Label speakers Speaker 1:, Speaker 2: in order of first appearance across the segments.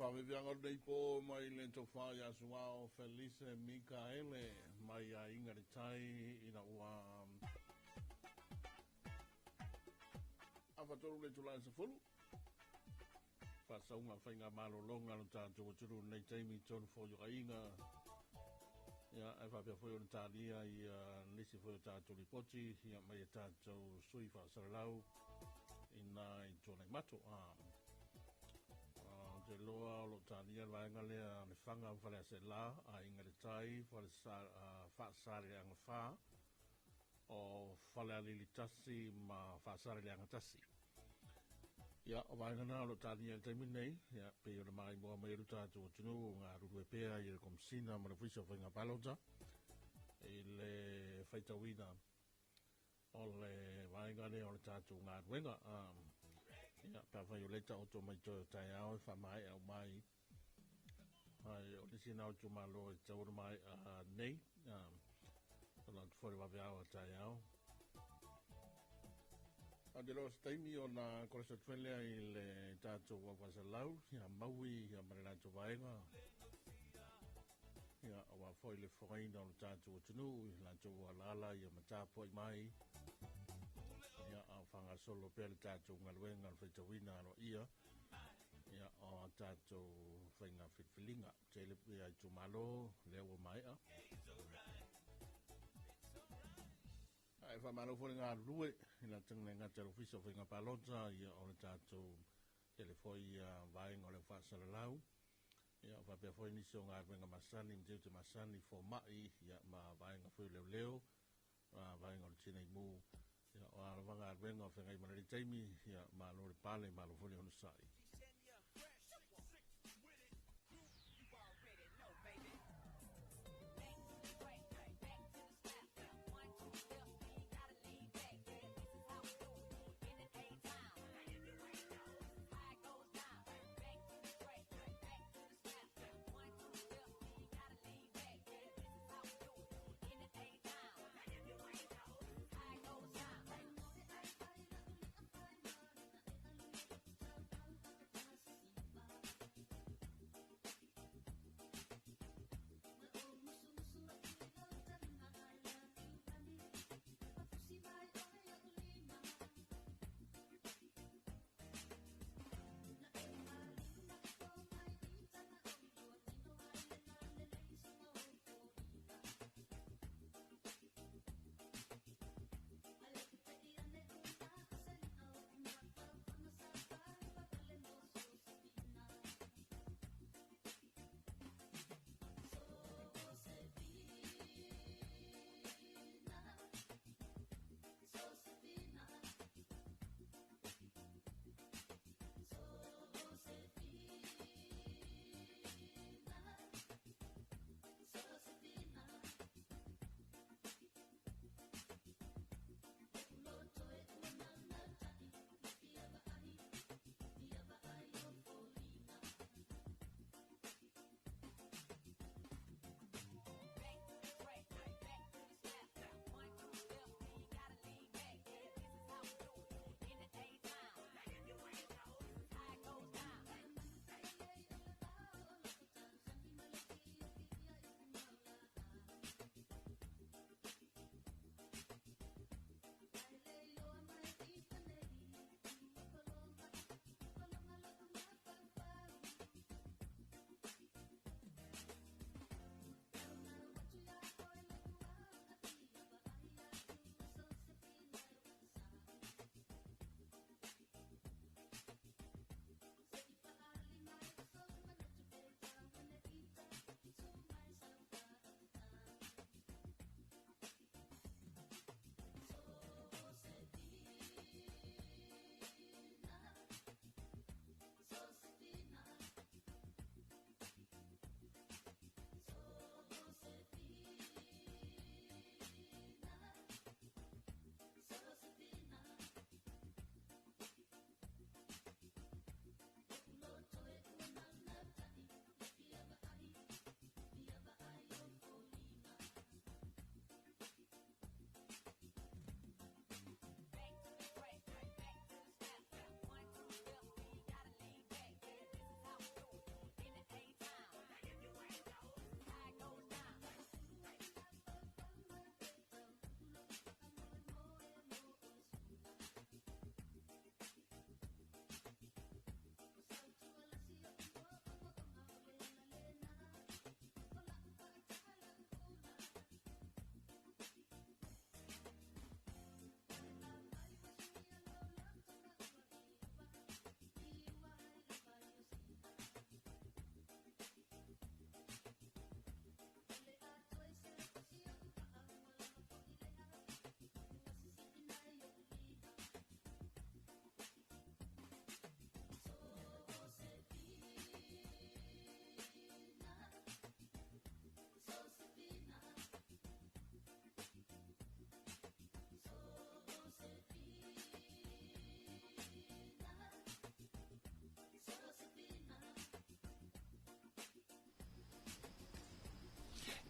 Speaker 1: whaweweanga nei po mai le tofa ya suao Felice Mikaele mai a inga re tai ina ua awhatoru le tula sa fulu whasaunga whainga malolonga no tātou turu nei taimi tonu fōio ka inga ia e whapea fōio na tālia i nisi fōio tātou ripoti ia mai a tātou sui whasaralau ina i tōnei mato te loa o lo tānia waenga lea ne whanga whale a se la a inga re tai whaasare le anga wha o whale a lili tasi ma whaasare le anga tasi. Ia, o waenga nā lo tānia te minei, ia, pe o na mai mua mai ru tātou tunu o ngā ruru e pēa i re komsina ma na whisa whainga palota i le whaitawina o le waenga lea o le tātou ngā ruenga ia pa vai o leta o to mai to tai ao fa mai au mai ai o disi na o to malo e tau mai nei o la fore va via o tai ao a de los taimi o na corsa tfelia i le tato wa wasa lau ia maui ia marana to vaenga ia o foi le foina o tato tunu la to lala ia mata po mai ia a whanga solo pēle tātou ngaluenga whaitawina aro ia ia o tātou whainga whitwhilinga tele ia i tumalo leo mai a ai whamalo fore ngā rue ina tangna ngā taro whisa whainga palota ia o le tātou telefoi vaenga o le whasaralau ia o whapea foi nisi o ngā ruenga masani mteu te masani fo mai ia ma vaenga fui leo leo vaenga o le tinei mū ia o ala wanga arwenga o whengai manari taimi ia ma lore pale ma lo foli honu sai.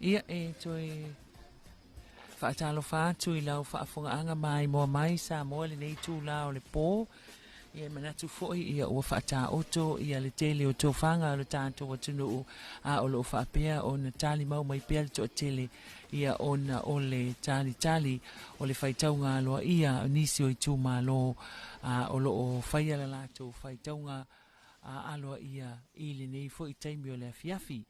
Speaker 2: Ia e toi whaatalo whātu I lau whaafongaanga mai moa mai sa moa le nei tū lao le pō. Ia manatu foi ia ua whaata oto ia le tele o tō whanga o le tātou atunu a o lo whaapea o na tali mau mai pēr to tele ia o na o le tali o le whaitaunga aloa ia nisi o I tū malo o lo o whaia la lātou whaitaunga aloa ia I le nei foi taimi o le afiafi.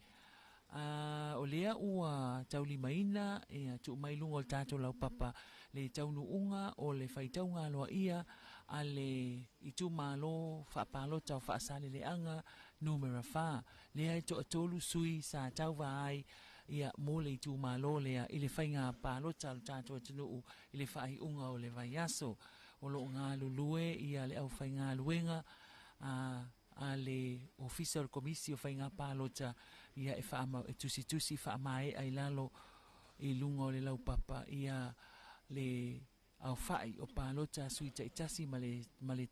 Speaker 2: O lea ua tauli maina e tu mai lunga o tātou lau papa le taunu unga o le whaitaunga aloa ia a le I tu malo whaapalota o whaasale le anga numera wha. Lea I to atolu sui sa tau vai ia mo le I tu malo lea I le whainga palota o tātou atunu I le whai unga o le vai aso. O lo ngā lulue ia le au whainga luenga a le official komisi o whainga palota ia e whaama e tusi whaamae ai lalo I lunga o le lau papa ia le au whai o palota suita itasi male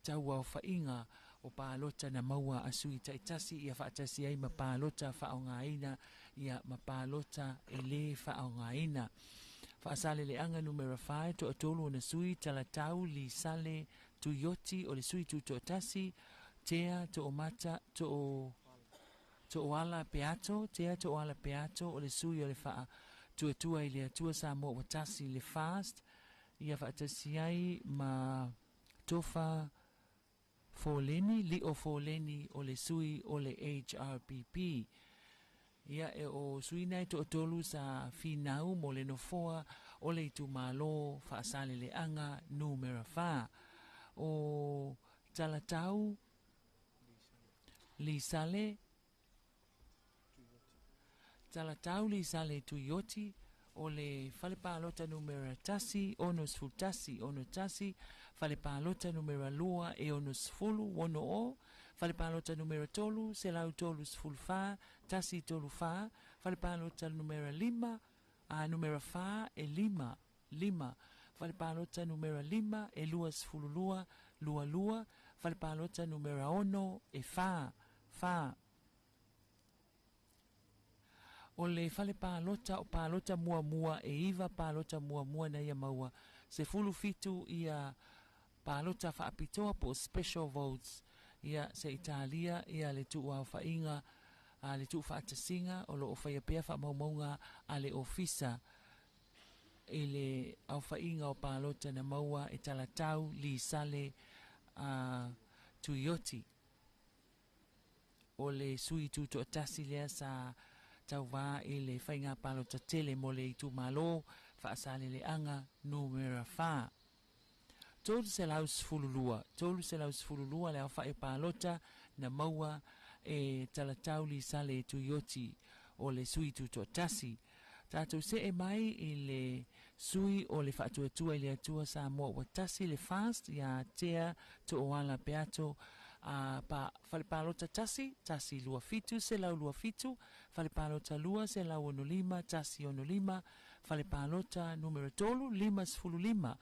Speaker 2: tau au whainga o palota na maua a suita itasi ia whaatasi ai ma palota whaongaina ia ma palota e le whaongaina. Whaasale le anga numera 5 to atolu na sui talatau li sale tu yoti o le sui tu to tasi tea to o mata to o ala peato tea to o ala peato o le sui o le faa tua I le atua sa mo watasi le fast ia whaatasi ai ma tofa foleni li o foleni o le sui o le HRPP ia e o sui nai to tolu sa finau mo le nofoa o le itu malo whaasale le anga numera wha o talatau li sale tu yoti o le whalepalota numera tasi onos futasi ono tasi whalepalota numera lua e onos fulu wono o whalepalota numera tolu se lau tolu sfulu wha tasi tolu wha whalepalota numera lima numera wha e lima whalepalota numera lima e lua sfulu lua whalepalota numera ono e wha o le fale palota o palota mua e iwa palota mua na ia maua se fulu fitu ia palota whaapitoa po special votes ia se Italia ia le tu au whainga le tu whaatasinga o lo o whaia pia whaamaunga a le ofisa e le au whainga o palota na maua e talatau li sale tu yoti o le sui tu to tasi lea sa tau wā e le whainga palota tele mo le itu malo whaasale le anga numera wha. Tolu se lau sfululua le au whae palota na maua e talatau li sale tu yoti o le sui tu to tasi. Tātou se e mai I le sui o le whaatuatua I le atua sa mua watasi le fast ia tea to oala peato pa whalepalota tasi lua fitu se lau lua fitu whalepalota lua se lau ono lima tasi ono lima whalepalota numero tolu lima sfulu lima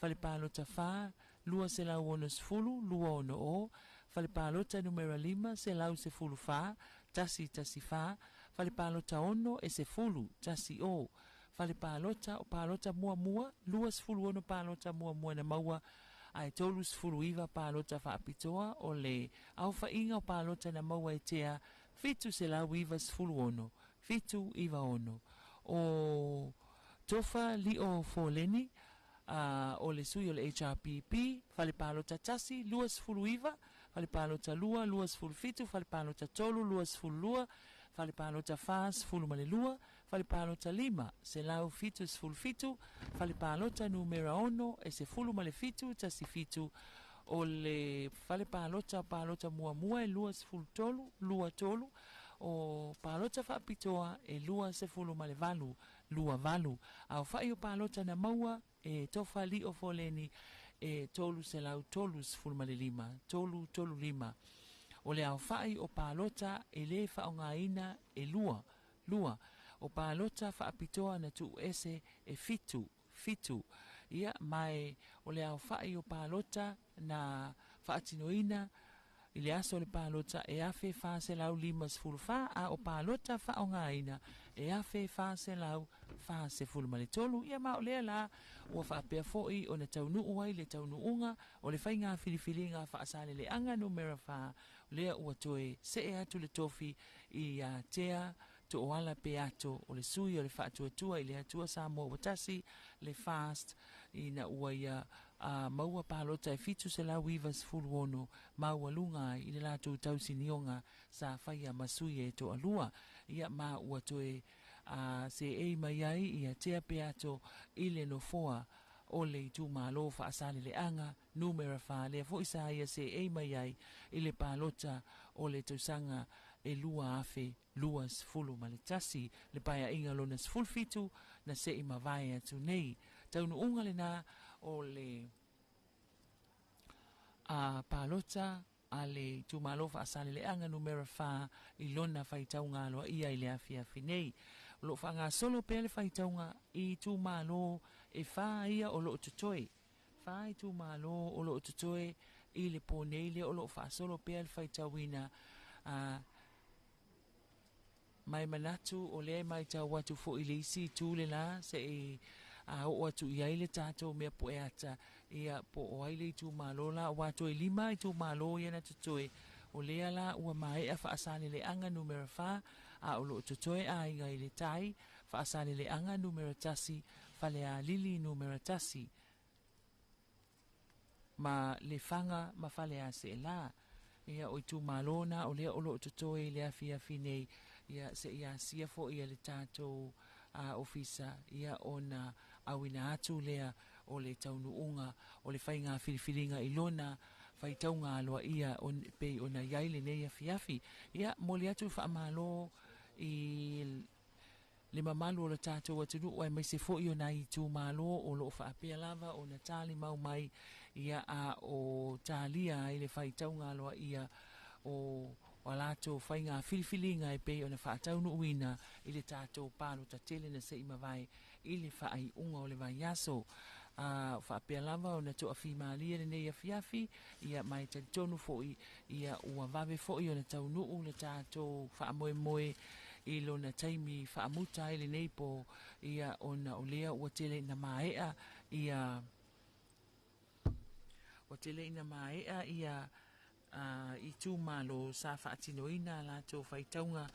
Speaker 2: whalepalota wha lua se lau ono sfulu lua ono o whalepalota numero lima se lau se fulu wha tasi wha whalepalota ono e se fulu tasi o whalepalota o palota mua lua sfulu ono palota mua na maua ai tolu sfulu iwa palota whaapitoa o le au whainga o palota na maua e tea fitu se lau iwa sfulu ono fitu iwa ono o tofa li o foleni o le sui o le HRPP whale palota tasi lua sfulu iwa whale palota lua sfulu fitu whale palota tolu lua sfulu lua whale palota wha sfulu male lua whale palota lima se lau fitu sfulu fitu whale palota numera ono e se fulu male fitu tasi fitu o le whale palota mua e lua sfulu tolu lua tolu o palota whaapitoa e lua se fulu male lua valu au whai o palota na maua e tofa li o foleni e tolu se lau tolu sfulu male lima tolu lima o le au whai o palota e le whaongaina e lua o palota whaapitoa na tu ese e fitu ia mai o le au whai o palota na whaatinoina I le aso le palota e afe fa se lau lima se fulu fa a o palota fa o ngaina e afe fa se lau fa se fulu ma le tolu ia ma o lea la ua fa apea foi o na taunu uai le taunu unga o le whainga filifilinga fa asale le anga numera fa lea ua toe se e atu le tofi i a tea to o ala pe ato o le sui o le fa atua tua i le atua sa mo watasi le fast i na ua ia maua palota e fitu se la wivas fulu ono maua lunga i le lato tausi nionga sa whaia masui e to alua ia ma ua toe se e mai ai i a tea pe ato i le no foa o le tu malo fa asale le anga numera fa le fo isa ia se e mai ai i le palota o le tausanga e lua afe luas fulu ma le tasi le paia inga lona sful fitu na se i mawai atu nei taunu unga le na o le palota a le tu malo fa asale le anga numera fa i lona fai taunga aloa ia i le afi afi nei lo fa nga solo pe le fai taunga i tu malo e fa ia o lo tutoi fa i tu malo o lo tutoi i le ponele o lo fa solo pe le fai tauina mai manatu o le mai tau watu fo i le isi tu le la se e o atu i aile tato mea po e ata ia po o aile tu malo la watu e lima i tu malo ia na tutoe o lea la ua mai a fa asale le anga numera fa a o lo tutoe a inga i le tai fa asale le anga numera tasi fa le a lili numera tasi ma le fanga ma fa le a se la ia o tu malo na o lea o lo tutoe le afi afi nei ia se ia sia fo ia le tato a ofisa ia ona awina atu lea o le taunu unga o le whainga filifilinga ilona whaitaunga aloa ia on pei ona iaile nei afi ia moli atu whaamalo i le mamalu o le tatou atunu wai mai se fo i ona i tu malo o lo whaapea lava o na tali mau mai ia a o talia i le whaitaunga aloa ia o walato whainga filifilinga e pei o na whaataunu uina i le tātou pālo ta tele na se ima vai i le whaai unga o le vai aso. Whaapea lava o na toa whimalia le nei a fiafi ia mai tonu foi ia ua vave foi o na taunu u le tātou whaamoe moe i lo na taimi whaamuta i le nei po ia o na olea ua tele na maea ia ua tele ina maea ia i tu malo sa whaatinoina la tō whaitaunga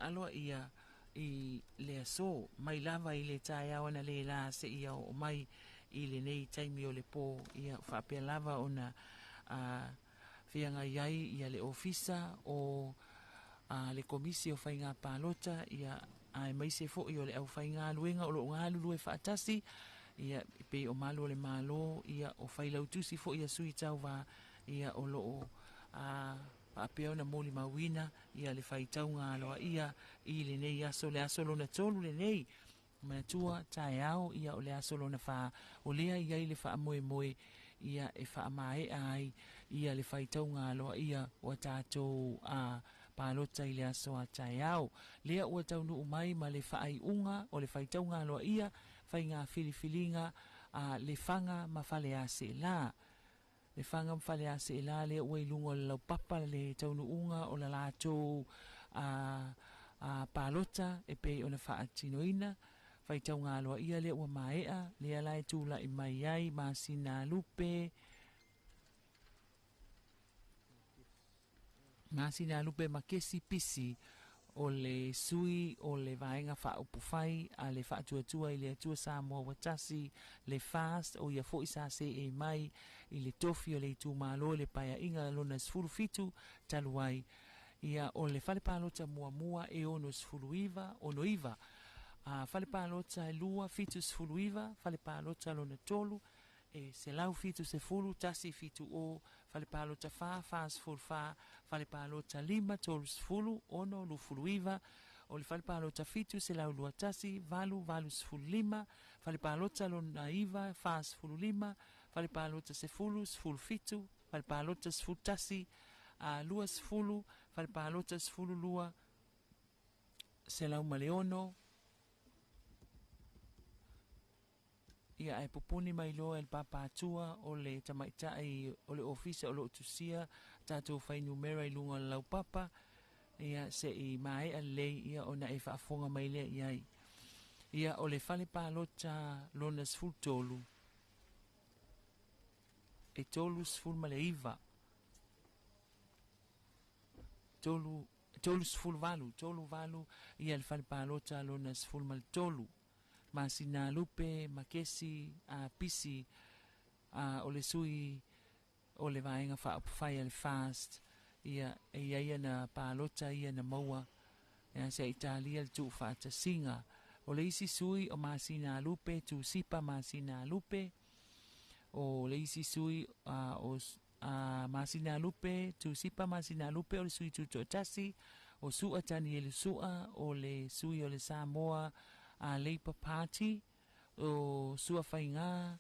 Speaker 2: aloa ia i le aso mai lava i le tae awana le la se ia o mai i le nei taimi o le pō ia whapea lava o na whianga iai ia le ofisa o le komisi o whainga pālota ia ai mai se fo i o le au whainga luenga o lo ngā lulu e whaatasi ia pe o malo le malo ia o whailau tusi fo ia sui tau wa ia o loo apea na moli mawina ia le whaitaunga aloa ia i le nei aso le aso lona tolu le nei manatua tae au ia o le aso lona wha o lea ia i le wha moe moe ia e wha mae ai ia le whaitaunga aloa ia o tātou pālota i le aso a tae au lea ua taunu umai ma le whaai unga o le whaitaunga aloa ia whainga filifilinga le whanga ma whale ase la le whanga mwhale ase e la le ua ilunga o le lau papa le taunu unga o la lātou pālota e pe o na whaatinoina whaitaunga aloa ia le ua maea le ala e tūla i mai ai Masina Lupe makesi pisi o le sui o le vaenga wha upufai a le wha atua i le atua sa mua watasi le fast o ia fo isa se e mai i le tofi o le itu malo le paia inga lona sfuru fitu taluai ia o le whale pālota mua e ono sfuru iwa ono iwa whale pālota e lua fitu sfuru iwa whale pālota lona tolu e se lau fitu se fulu tasi fitu o whale pālota wha sfuru wha whale pālota lima tolu sfulu ono lu fulu iwa o le whale pālota fitu se lau lua tasi valu sfulu lima whale pālota lona iwa wha sfulu lima whale pālota se fulu sfulu fitu whale pālota sfulu tasi lua sfulu whale pālota sfulu lua se lau maleono ia e popuni mai loa el papatua o le tamaitai o le ofisa o lo tusia tatou fai numera i lunga lau papa ia se i mai a lei ia ona e whaafonga mai le ia o le fale palota lona sful tolu e tolu sful ma le iva tolu sful tolu valu ia le fale palota lona sful ma le tolu ma sina lupe ma kesi a pisi a o le sui o le vaenga whaapawhai le fast ia na palota ia na maua ia se Italia le tu whaata singa o le isi sui o masina lupe tu sipa masina lupe o le isi sui o masina lupe tu sipa masina lupe o le sui tu tasi o sua tani e le sua o le sui o le Samoa a Labour Party o sua whainga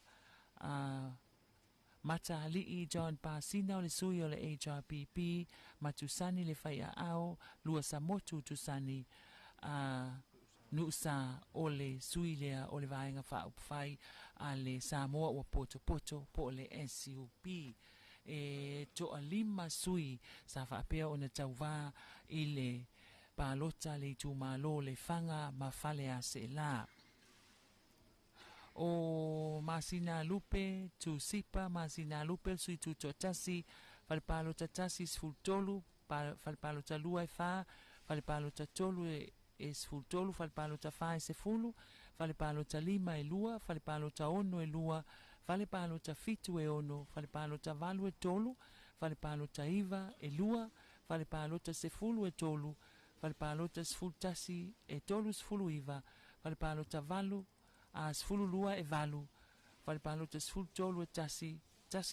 Speaker 2: mata alii John Pasina o le sui o le HRPP matusani le whaia ao lua samotu tusani nusa o le sui lea o le vaenga whaupwhai a le Samoa o Poto po le SUP e toa lima sui sa whaapea o na tauwa i le palota le tumalo le fanga mawhale a se la o masina lupe tu sipa masina lupe sui tu totasi falpalo tatasi sfultolu falpalo talua e fa falpalo tatolu e sfultolu falpalo tafa e sefulu falpalo talima e lua falpalo taono e lua falpalo tafitu e ono falpalo tavalu e tolu falpalo taiva e lua falpalo tasefulu e tolu falpalo tasfultasi e tolu sfulu iva falpalo tavalu a sfulu lua e valu fale palota sfulu tolu e tasi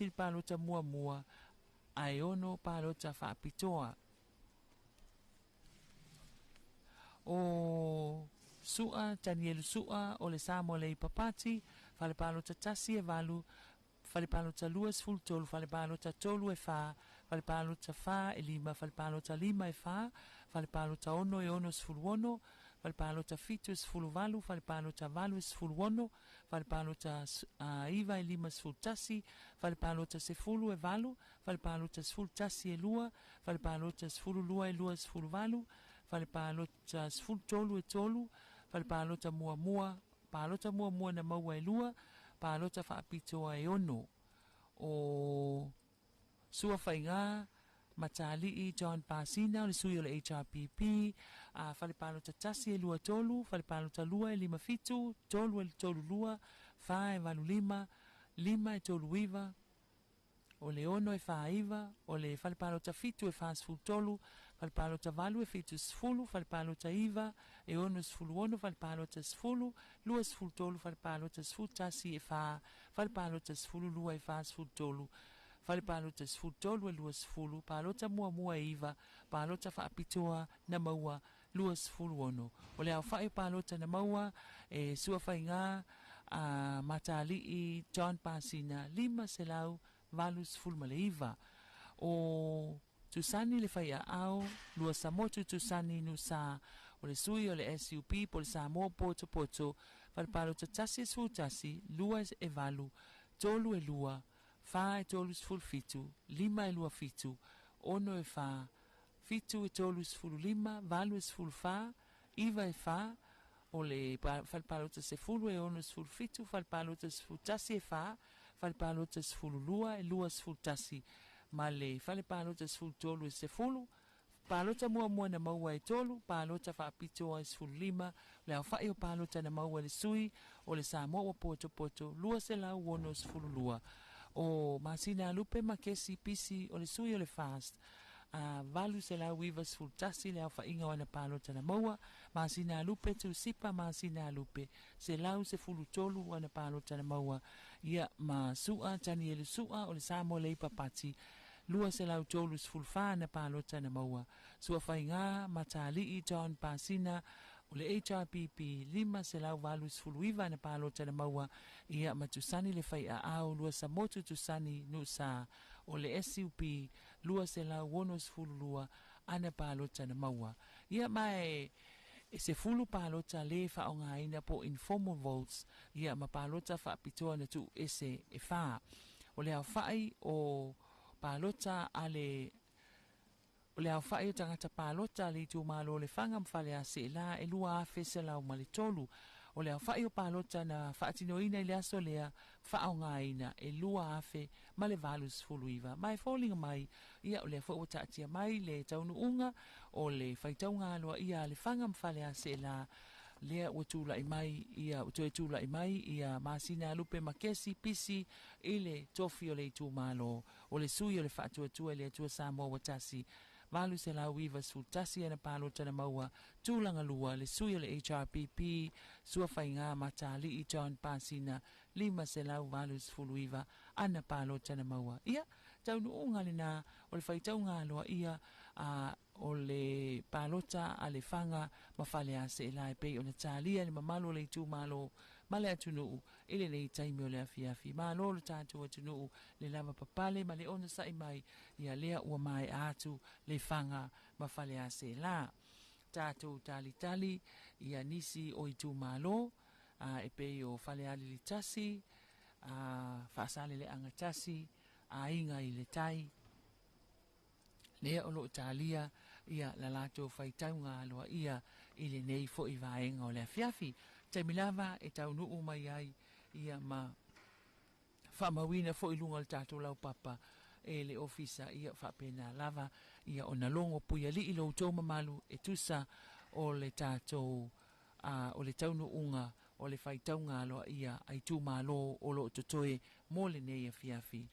Speaker 2: il palota mua a e ono palota whaapitoa o sua tanielu sua o le Samoa le papati fale palota tasi e valu fale palota lua sfulu tolu fale palota tolu e fa fale palota fa e lima fale palota lima e fa fale palota ono e ono sfulu ono fale palota fitu e sfulu valu fale palota valu e sfulu ono fale palota iva e lima sfulu tasi fale palota sefulu e valu fale palota sfulu tasi e lua fale palota sfulu lua e lua sfulu valu fale palota sfulu tolu e tolu fale palota palota mua na maua e lua palota whaapitoa e ono o sua whainga matali John Pasina o le sui o le HRPP fale palota tasi e lua tolu fale palota lua e lima fitu tolu e tolu lua fa e valu lima e tolu iva o le ono e fa iva o le fale palota fitu e fa sfulu tolu fale palota valu e fitu sfulu fale palota iva e ono sfulu ono fale palota sfulu lua sfulu tolu fale palota sfulu tasi e fa fale palota sfulu lua e fa sfulu tolu fale palota sfulu tolu e lua sfulu palota mua e iva palota whaapitoa na maua lua sfulu ono o le au whae palota na maua e sua whainga matali John Pasina lima selau valu sfulu ma le iva o tusani le whaia au lua samotu tusani nusa o le sui o le SUP po le Samoa poto fale palota tasi sfulu tasi lua e valu tolu e lua fa e tolu sfulu fitu lima e lua fitu ono e fa fitu e tolu sfulu lima valu e sfulu fa iva e fa o le fale palota sefulu e ono sfulu fitu fale palota sfulu tasi e fa fale palota sfulu lua e lua sfulu tasi ma le fale palota sfulu tolu e sefulu palota mua na maua e tolu palota whaapitoa e sfulu lima le au whae o palota na maua le sui o le Samoa poto lua se lau ono sfulu lua o masina lupe makesi pisi o le sui o le fast valu se lau iva sfulu tasi le au whainga wana palota na maua masina lupe tu sipa masina lupe se lau se fulu tolu wana palota na maua ia ma sua tani ele sua o le Samoa le ipapati lua se lau tolu sfulu fa na palota na maua sua whainga matali John Pasina o le HRPP lima se lau valu sfulu iva na palota na maua ia matusani le whaia au lua sa motu tusani nusa o le SUP lua se lau wono sfulu lua ana palota na maua ia mai e se fulu palota le whaongaina po informal votes ia ma palota whaapitoa na tu ese e wha. O le au whai o palota ale o le au whai o tangata palota le tu malo le whanga mwhale a se la e lua a fese lau ma le tolu. O le au whai o palota na whaatinoina i le aso lea whaongaina e lua a fe ma le valus fuluiva. Mai fallinga mai ia o le wha o taatia mai le taunu unga o le whaitaunga aloa ia le whanga mwhale a se la lea ua tūla i mai ia o toe tūla i mai ia masina lupe makesi pisi i le tofi o le tu malo o le sui o le whaatua le atua Samoa watasi valu se lau iwa sultasi ana palo tana maua tūlanga lua le sui o le HRPP sua whainga matali i John Pasina lima se lau valu sfulu iwa ana palo tana maua ia taunu unga le na o le whaitaunga aloa ia o le palota a le whanga mawhale a se lai pei o na tālia le mamalo le tū malo male atunu ele nei taimi o le afiafi malo le tātou atunu le lava papale ma le ona sa mai ia lea ua mai atu le whanga mawhale a se la tātou tali ia nisi o i tū malo e pei o whale ali li tasi whaasale le angatasi a inga i le tai lea o loo tālia ia la lato whaitaunga aloa ia i le nei fo i vaenga o le afiafi. Taimilava e tau nuu mai ai ia ma whamawina fo i lunga le tātou lau papa e le ofisa ia whapena lava ia o na longo puia li i lo tau mamalu e tusa o le tātou o le taunu unga o le whaitaunga aloa ia ai tū malo o lo totoe mo le nei afiafi.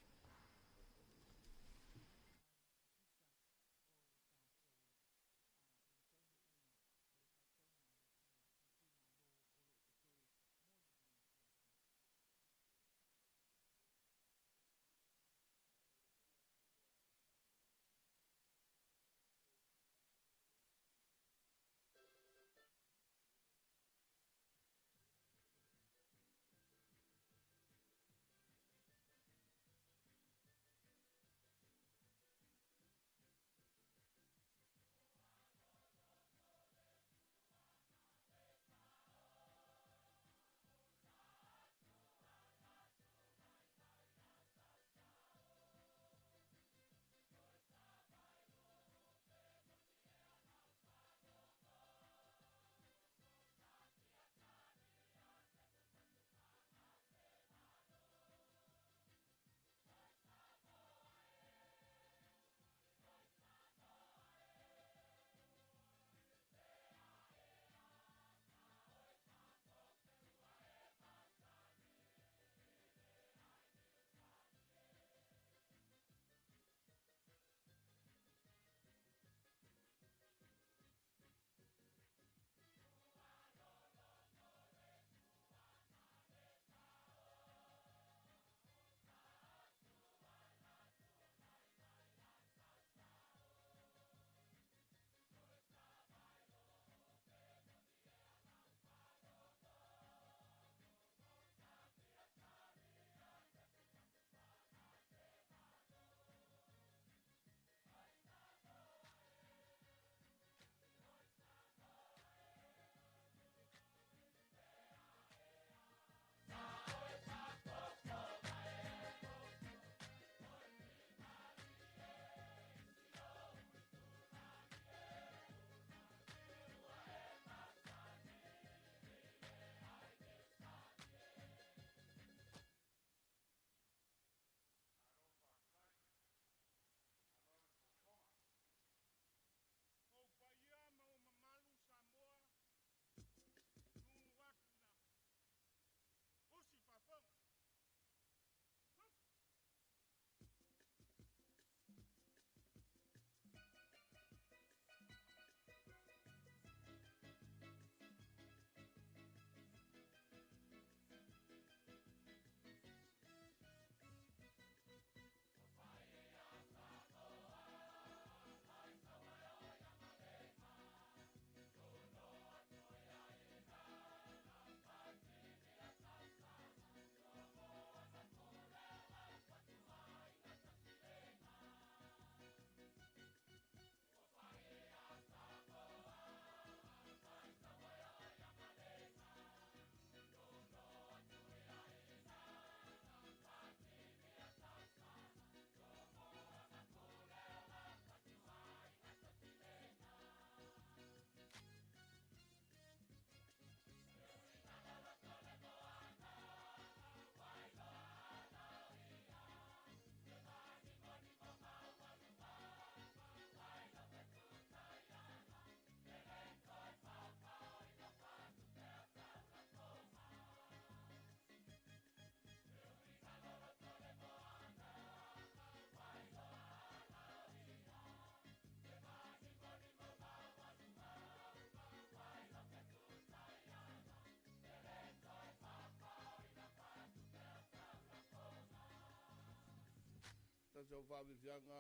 Speaker 1: so whaawiwhianga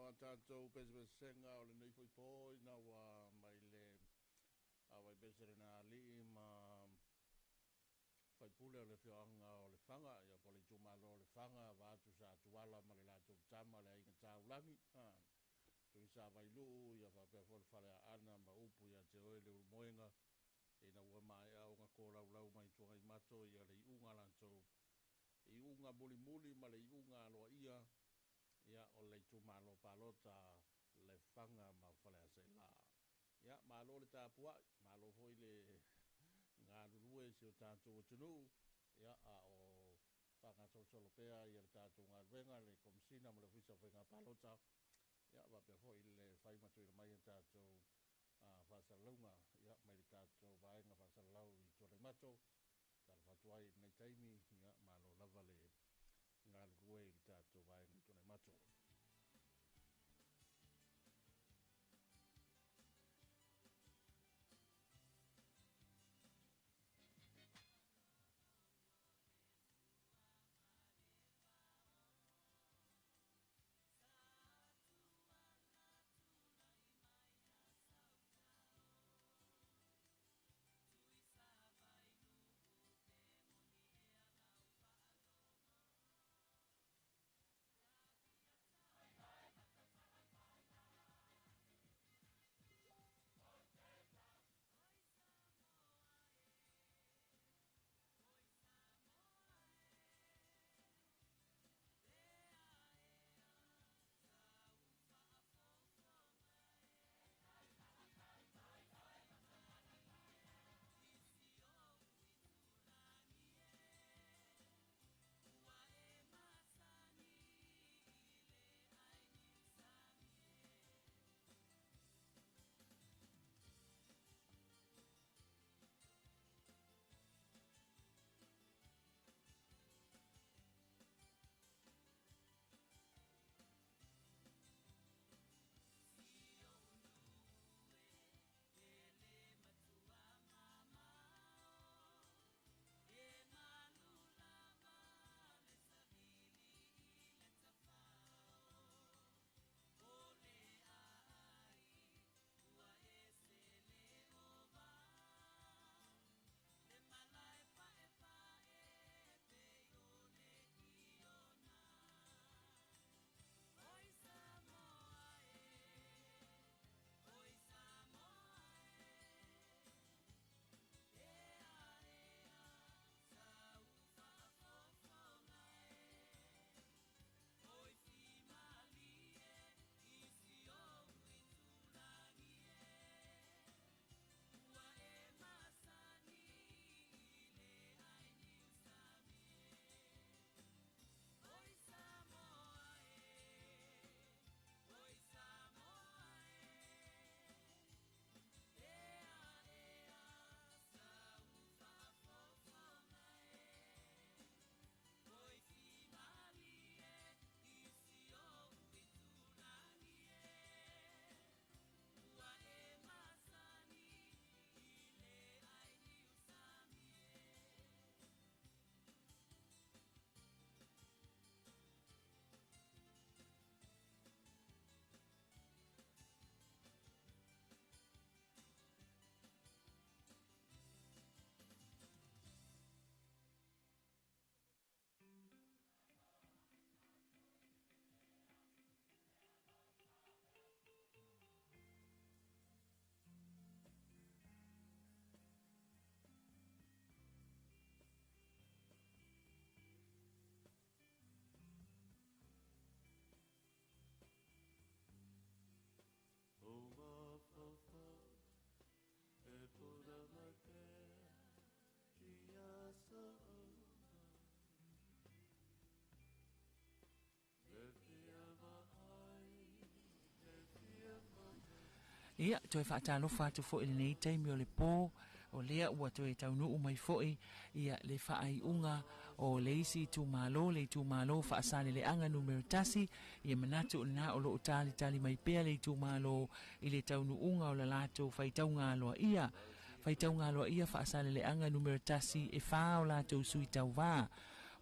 Speaker 1: o tātou pese-pesenga o le nei whaipoi na wa mai le wai besere na li ma whaipule o le whioanga o le whanga ia po le tumalo o le whanga wātu sa tuala ma le lātou tama le ainga tāulangi tui sa vai luu ia whapea whale ana ma upu ia te oe le umoenga ina ua mai au ngā kōraulau mai tuanga i mato ia le iunga lantou i unga muli ma le iunga aloa ia o le tumalo palota le whanga ma whale a se la ia malo le tāpua malo hoi le ngā lulue si o tātou o tunu ia o whanga tolotolo pea ia le tātou ngā ruenga le komisina ma le whisa whainga palota ia wapea hoi le whaimatu i mai tātou whasalunga ia mai le tātou vaenga whasalau i tole mato tala whatuai nei taimi ia malo lava le ngā lulue i tātou vaenga i tole mato.
Speaker 2: Ia, toi whaatalofa atu fo i nei taimi o le pō, o lea ua toi taunu umai fo ia le whaai unga o le isi tu malo whaasale le anga numero tasi, ia manatu na o lo tali mai pea le tu malo i le taunu unga o la lato whaitaunga aloa ia. Whaitaunga aloa ia whaasale le anga numero tasi e wha o lato sui tau wā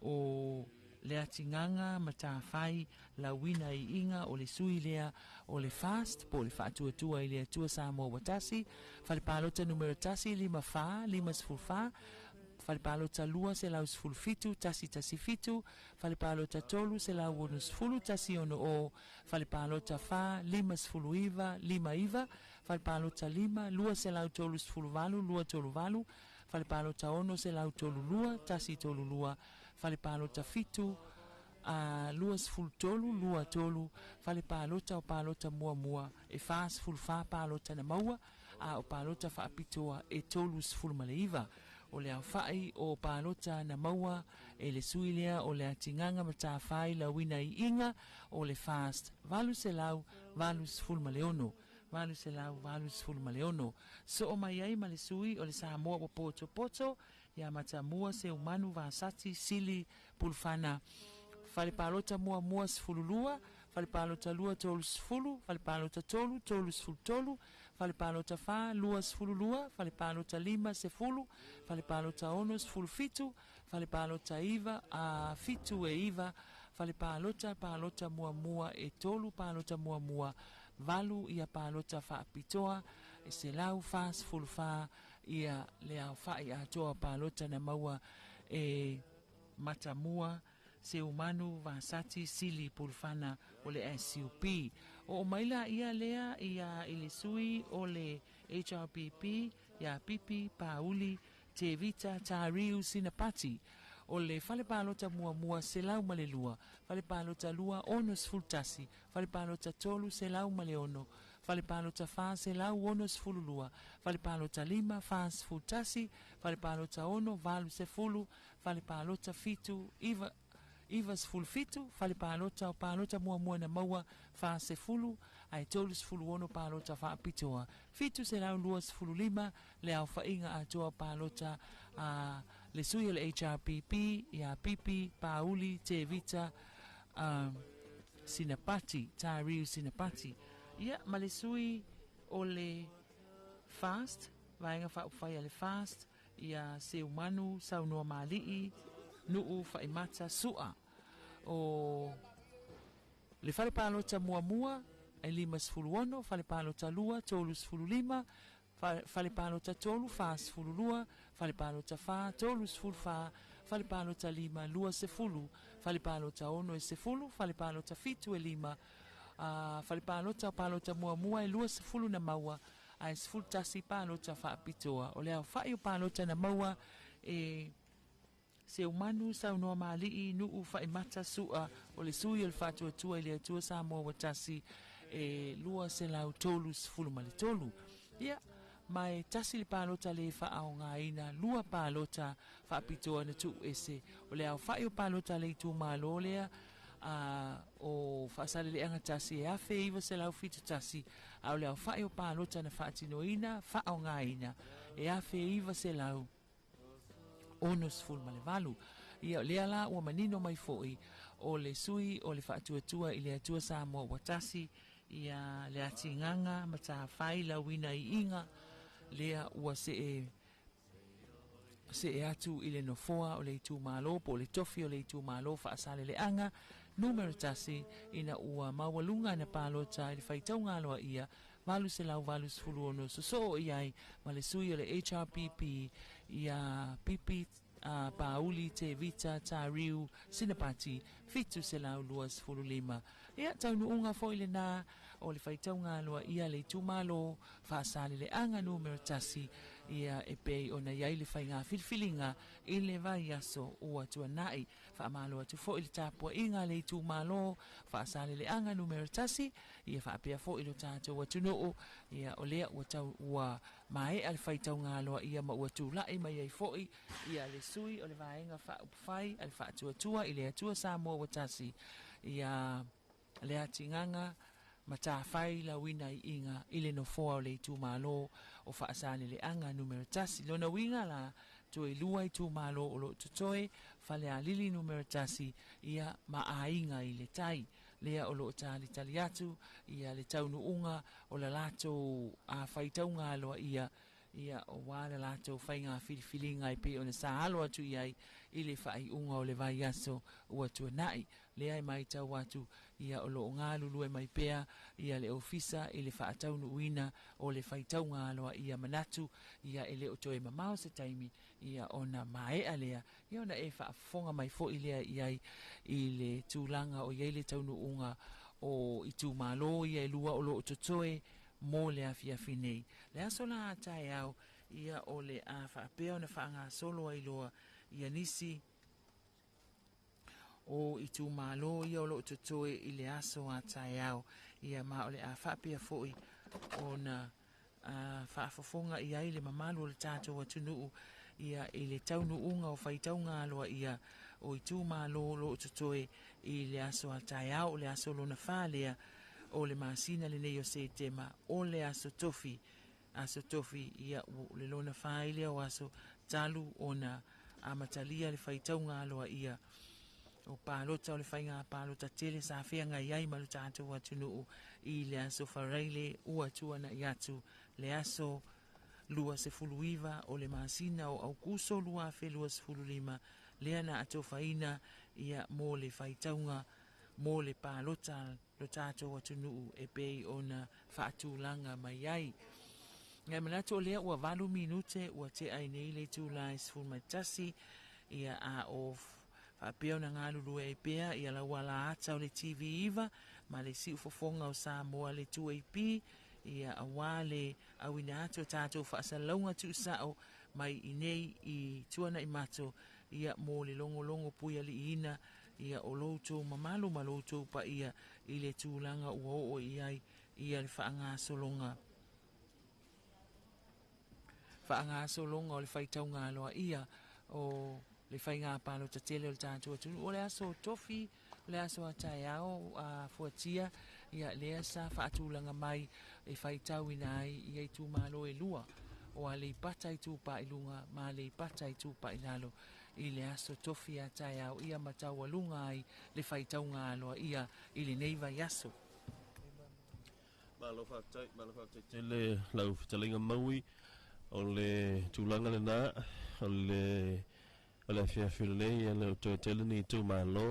Speaker 2: o le atinganga ma tawhai la wina I inga o le sui lea o le fast po le whaatua I le atua Samoa watasi whalepalota numero tasi 5 whalepalota lua se lau sfulfitu tasi fitu whalepalota tolu se lau onu sfulu tasi ono o whalepalota 5 iva whalepalota 5 lua se lau tolu sfulu valu lua tolu valu whalepalota ono se lau tolu lua tasi tolu lua whalepalota fitu lua sfulu tolu lua tolu whalepalota o palota mua e wha sfulu wha palota na maua o palota whaapitoa e tolu sfulu maleiva o le awhai o palota na maua e le suilea o le atinganga ma tawhai la wina I inga o le fast valu se lau valu sfulu maleono valu se lau valu sfulu maleono so o mai ai ma le sui o le Samoa wa poto ya matamua se umanu vasati sili pulfana Whalepalota mua sfululua, whalepalota lua tolu sfulu, whalepalota tolu sfulu tolu, whalepalota wha lua sfululua, whalepalota 5 sefulu, whalepalota ono sfulu fitu, whalepalota iva fitu e iva, whalepalota mua e tolu, palota mua valu ia palota whaapitoa, e se lau wha sfulu wha ia lea wha ia atoa palota na maua e matamua, se umanu vasati sili pulfana o le SUP. O maila ia lea ia ile sui o le HRPP, ia pipi, pauli, te vita, tariu, sinapati. O le whalepalota mua se lau male lua, whalepalota lua ono sfultasi, whalepalota tolu se lau male ono, whalepalota wha se lau ono sfululua, whalepalota 5 wha sfultasi, whalepalota ono valu se fulu, whalepalota fitu, Iva sfulfitu, whalepalota o palota mua na maua wha se fulu, ai tolu sfulu ono palota wha apitoa. Fitu se lau lua sfulu 5, le au whainga atoa palota le sui o le HRPP, ia pipi, pauli, te vita, sinapati, tariu sinapati. Ia, ma le sui o le fast, vaenga wha upwhai le fast, ia se umanu, saunua malii, nuu whaimata sua o le whalepalota mua e 5 sfulu ono, whalepalota lua tolu sfulu 5, whalepalota tolu wha sfulu lua, whalepalota wha tolu sfulu wha, whalepalota 5 lua sefulu, whalepalota ono e sefulu, whalepalota fitu e 5, whalepalota palota mua e lua sefulu na maua, a sefulu tasi palota wha apitoa, o lea whai o palota na maua e se umanu saunoa malii nuu whaimata sua o le sui o le whatuatua I le atua Samoa watasi e lua se lau tolu sfulu male tolu. Ia, mai tasi le palota le whaao ngā ina lua palota whaapitoa na tu ese o le au whai o palota le tu malo lea o whaasale le anga tasi e afe iwa se lau fitu tasi au le au whai o palota na whaatino ina whaao ngā ina e afe iwa se lau ono sfulu male valu. Ia lea la ua manino mai foi o le sui o le whaatuatua I le atua Samoa watasi ia le atinganga ma tā whai la wina I inga lea ua se e atu I le nofoa o le itu malo po le tofi o le itu malo whaasale le anga numero tasi ina ua mawalunga na palota I le whaitau ngaloa ia valu se lau valu sfulu ono so iai ma le sui o le HRPP ia pipi pauli te vita tariu sinapati fitu se lau lua sfulu 5 ia taunu unga foile na o le whaitau ngaloa ia le itu malo whaasale le anga numero tasi ia e pei o na iai le whainga filfilinga I le vai aso ua tua nai whaamalo atu fo I le tapua inga le itu malo whaasale le anga numero tasi ia whaapea fo I lo tātou atu noo ia o lea ua tau ua mae al whaitau ngaloa ia ma ua tūlai mai ai fo ia le sui o le vaenga whaupwhai al whaatuatua I le atua Samoa watasi ia le atinganga ma tā whai la wina I inga I le nofoa o le itu malo o whaasale le anga numero tasi. Lona winga la to lua I tu malo o lo tutoe whale a lili numero tasi ia ma a inga I le tai. Lea o lo tali tali atu ia le taunu unga o la lato a whaitaunga aloa ia o wāle lato whainga whiriwhiringa I pe o na sa alo atu iai i le faaiʻuga o le vai aso ua tuanaʻi lea e mai tau atu ia o loo galulu e mai pea ia le ofisa i le faataunuuina o le faitauga aloa ia manatu ia e le o toe mamao se taimi ia ona maeʻa lea ia ona e faafofoga mai foʻi lea iai i le tulaga o iai le taunuuga o i tumālō ia e lua o loo totoe mo le afiafi nei le aso la ataeao ia o le a faapea ona faagasolo ai loa ia nisi o i tumālō ia o loo totoe i le aso ataeao ia ma o le a faapea foʻi ona faafofoga i ai le mamalu o le tatou atunuu ia i le taunuuga o faitauga aloa ia o i tumālō loo totoe i le aso ataeao o le aso lona fā lea o le masina lenei o setema o le aso tofi ia le lona fā i lea o aso talu ona amatalia le faitauga aloa ia o palota o le faiga palota tele sa feagai ai ma le tatou atunuu i le aso faraile ua tuanaʻi atu le aso lua sefuluiva o le masina o aukuso lua felua sefululima lea na atofaina ia mo le faitauga mo le palota lo tatou atunuu e pei ona faatulaga mai ai ngai manatu o lea ua 8 minute ua teʻai nei le tula e 18 ia a o faapea ona galulu e pea ia lauala ata o le TV iva ma le siʻufofoga o Samoa le 2AP ia auā le auina atu o tatou faasalalauga tuusaʻo mai i nei i tuanaʻi mato ia mo le logologo pui aliʻiina ia o loutou mamalu ma loutou paia i le tulaga ua oo i ai ia le faagasologa o le faitauga aloa ia o le faiga palota tele o le tatou atunuu o le aso tofi o le aso ataeao a fuatia ia lea sa faatulaga mai e faitau ina ai ia i tumālō e lua o a le ipata i tupailuga ma le ipata i tupailalo i le aso tofi ataeao ia ma taualuga ai le faitauga aloa ia i lenei vai aso
Speaker 3: Malo fatai tele lau fitalinga maui o le tulaga lenā o le afiafi lelei le toe tele ni tumālō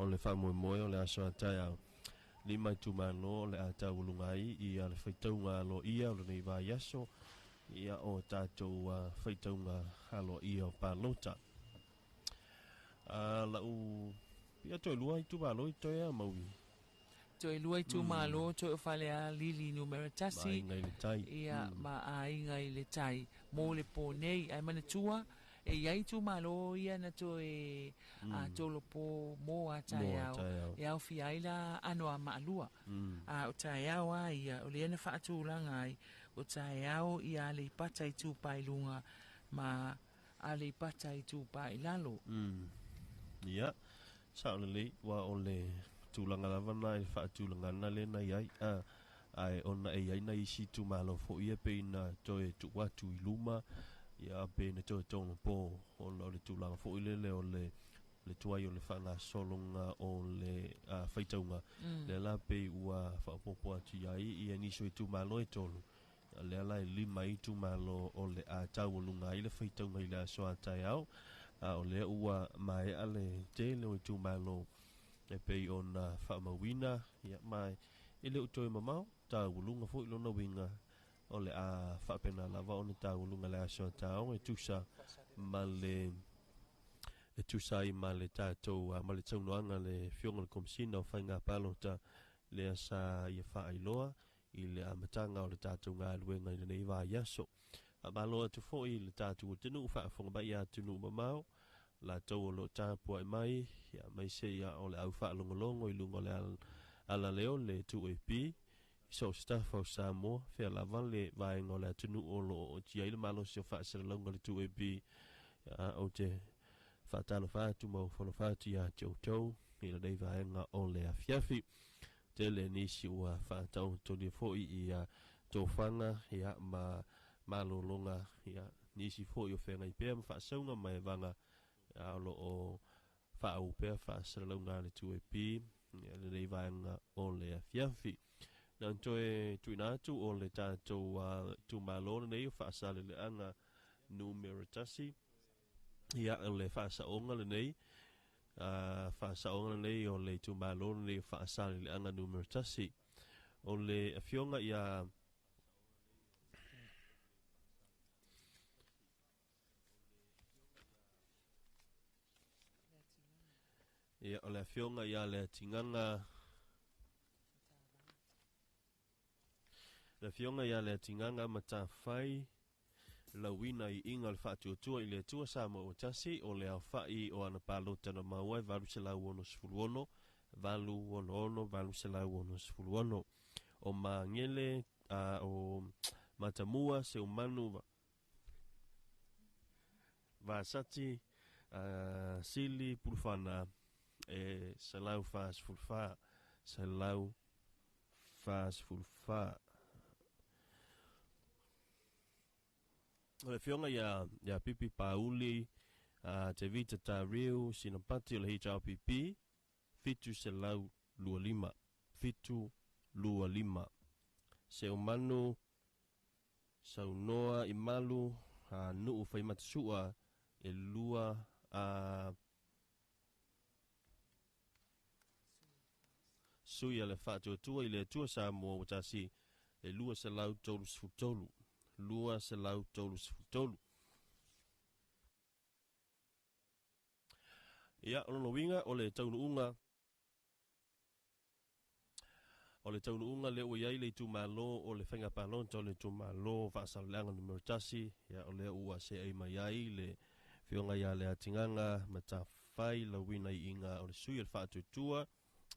Speaker 3: o le faamoemoe o le aso ataeao lima i tumālō o le a taualuga ai ia le faitauga alo ia o lenei vaiaso ia o tatou faitauga alo ia o palota lau ia toe lua i tumālō i toe a maui
Speaker 2: toe lua i tumālō toe o falea lili numera tasi
Speaker 3: maingai le tai
Speaker 2: ia ma aiga i le tai mo le ponei ai manatua e iai tumālō ia na toe a tolopo mo a taeao e aufi ai la ano a maalua o taeao a ia o lea na faatulaga ai o taeao ia le ipata i tupailuga ma a le ipata i tupailalo
Speaker 3: ia sa o lelei ua o le tulaga lava na e faatulagana lena iai ae ona e iai na isi tumālō foʻi e peina toe tuu atu i luma ia peina toe tolopo ona o le tulaga foʻi lele o le tuai o le faagasologa o le faitauga lea la pei ua faapopo atu iai ia nisi o i tumālō e tolu lea la e 5 i tumālō o le a taualuga ai le faitauga i le aso ataeao o lea ua maeʻa le tele o i tumālō e pei ona faamauina ia mai i le toe mamao taualuga foʻi lona uiga o le a faapena lava ona taualuga le aso ataeao e tusa ma le tusa ai ma le tatou ma le taunoaga le fioga le komisina o faiga palota lea sa ia faailoa i le amataga o le tatou galuega i lenei vaiaso malo atu foʻi le tatou atunuu faafoga mai iā atunuu mamao latou o loo tapua e mai ia mai seia o le au faalogologo i luga o le ala leo le 2AP so staff o Samoa fea lava le vaega o le atunuu o loo tia i le malosi o faasalalauga le 2AP o te faatalofa atu ma ufalofa atu iā toutou i lenei vaega o le afiafi tele nisi ua faataʻotolia foʻi ia tofaga ia ma malologa ia nisi foʻi o feagai pea ma faasauga ma e vaga o loo faau pea faasalalauga le 2AP ia lenei vaega o le afiafi na toe tuuina atu o le tatou tumālō lenei o faasaleleʻaga numera tasi ia o le whaasaonga le nei, whaasaonga le nei o le tūmalo le whaasari le anga numero tasi. O le awhionga ia o le awhionga ia le tinganga le awhionga ia le tinganga mata whai la wina I inga le whaatuatua I le atua sa mo o tasi o le au whai o ana palota na mauai valu se lau ono sifuluono valu ono valu se lau ono sifuluono o ma ngele o matamua se umanu vasati sili pulfana se lau fas fulfa se lau fas fulfa o le fionga ia pipi pauli te vita ta riu sinapati o le hitau pipi fitu se lau lua lima fitu lua lima se umanu saunoa imalu nuu fai matasua e lua sui ale whaatuatua I le atua sa mua watasi e lua se lau tolu sifutolu lua se lau tolu sifutolu ia ono winga o le taunuunga le ua iai le tumalo o le whainga palonta o le tumalo whaasaleanga numero tasi ia o le ua se ai mai ai le whionga ia le atinganga mata whai la wina I inga o le sui al whaatuatua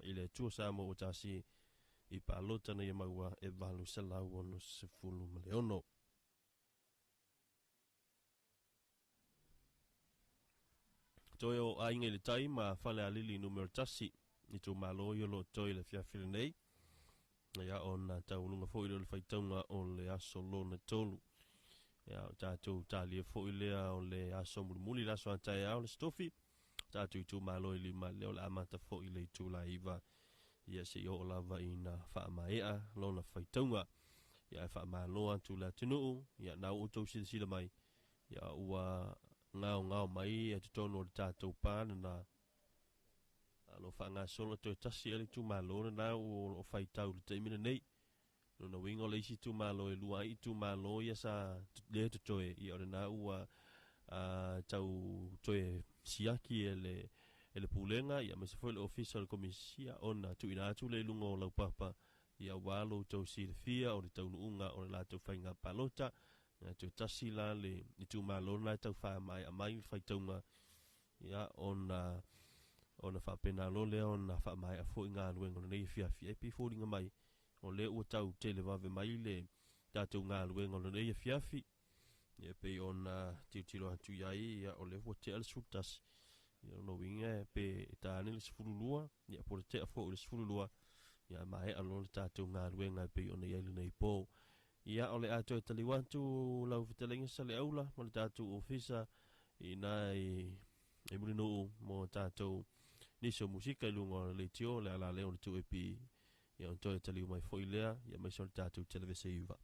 Speaker 3: I le tua sa mo o tasi I palota na ia maua e valu se lau ono se fulu ma le ono. Toi o ainga le tai ma whale alili numero tasi I tu malo I o lo toi le fiafile nei. Ia o na taununga fo I le whaitaunga o le aso lo na tolu. Ia o tātou tālia fo I lea o le aso mulimuli laso antai au le stofi. Tātou I tu malo I lima leo le amata fo I le tu la iwa. Ia se o lava I na whaamaea lo na whaitaunga. Ia e whaamaloa tu la tinuu. Ia nau o tau sila mai. Ia ua ngao mai e te tono o le tātou pāna na alo whaanga solo to tasi ali tu malo na o whaitau le teimina nei. No na wingo le isi tu malo e lua I tu malo ia sa le to toe I ore na ua tau toe siaki e le pulenga ia me se foi le official komisia ona tu ina atu le lungo o lau papa ia walo tau si le fia o le tau nuunga o le la tau whainga palota na tu tasi la le I tu malo na tau wha mai a mai whaitaunga ia ona whapena lo le ona wha mai a fo inga aluenga o nei fia fia epi fōringa mai o le ua tau tele wave mai le tātou ngā aluenga o nei fia fi ia pe ona tiutilo atu iai ia o le vote al sutas ia no winga pe tāne le sifurulua ia po le te a fo le sifurulua ia mai alo le tātou ngā aluenga pe ona iai le nei pō ia o le ato e taliwatu lau vitelenga sa le aula mo le tātou ofisa I nai e mulino mo tātou niso musika I lunga le tio le ala leo le tu epi ia on toi taliu mai foilea ia mai sol tātou televise iwa.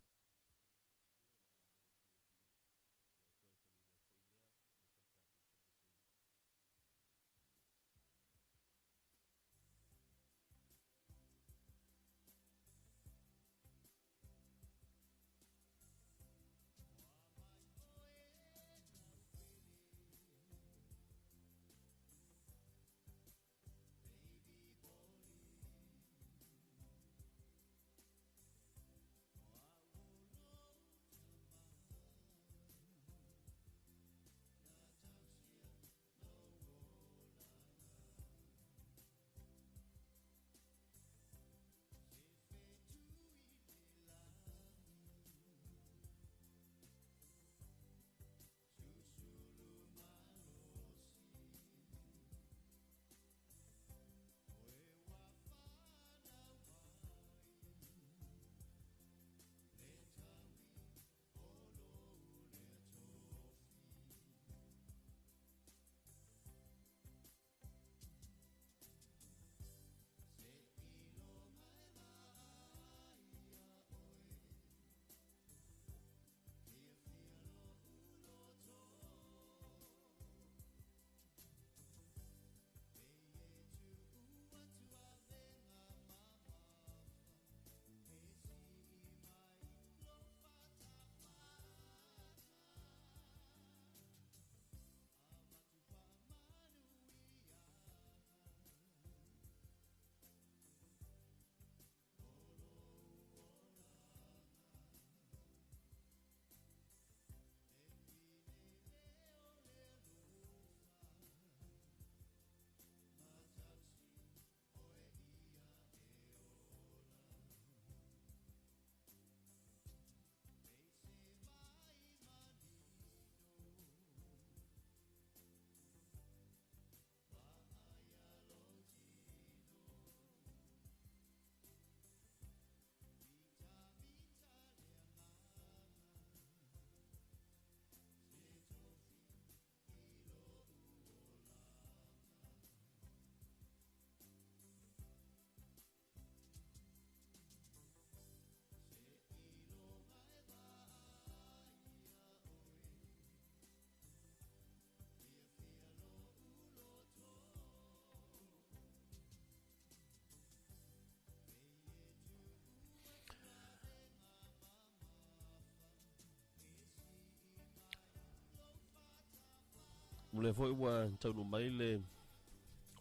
Speaker 3: le foi wa tau mai le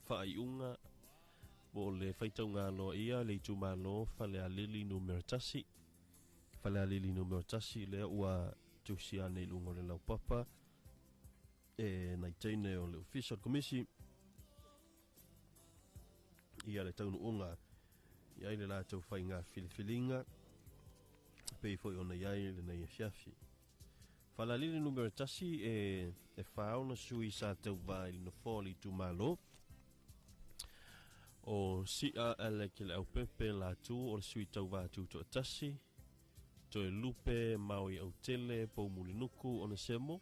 Speaker 3: whaiunga mo le whaitaunga lo ia le tumalo whale a lili numero tasi whale a lili numero tasi le ua tusia nei lungo le lau papa e nai teine o le official committee ia le taunu unga ia le la tau whainga filifilinga pei foi ona iai le nei fiafi whale a lili numero tasi e whaona sui sa tau vai no foli tumalo o sia ele ke le au pepe la tu o le sui tau vātu to tasi to e lupe maui au tele po mulinuku o na semo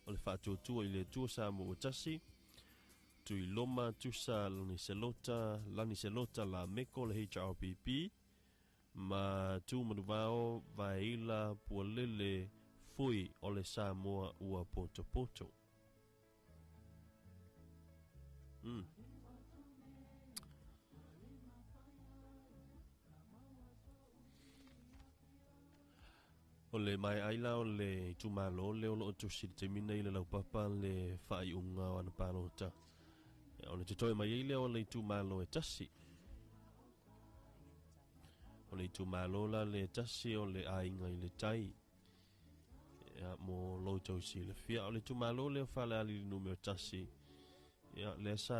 Speaker 3: o le whātu tua i le tua sa mo o tasi tu i loma tu sa lani selota la meko le HRPP ma tu manuvao vaila pua lele fui o le sa moa ua poto poto o le mai aila o le tumalo le o tu si te mina i le lau papa le whai unga o ana pālota. O le te toi mai ile o le tumalo e tasi. O le tumalo la le tasi o le ainga i le tai. Ia mo lo tau si le fia. O le tumalo le o whale ali numero tasi. Ia le sa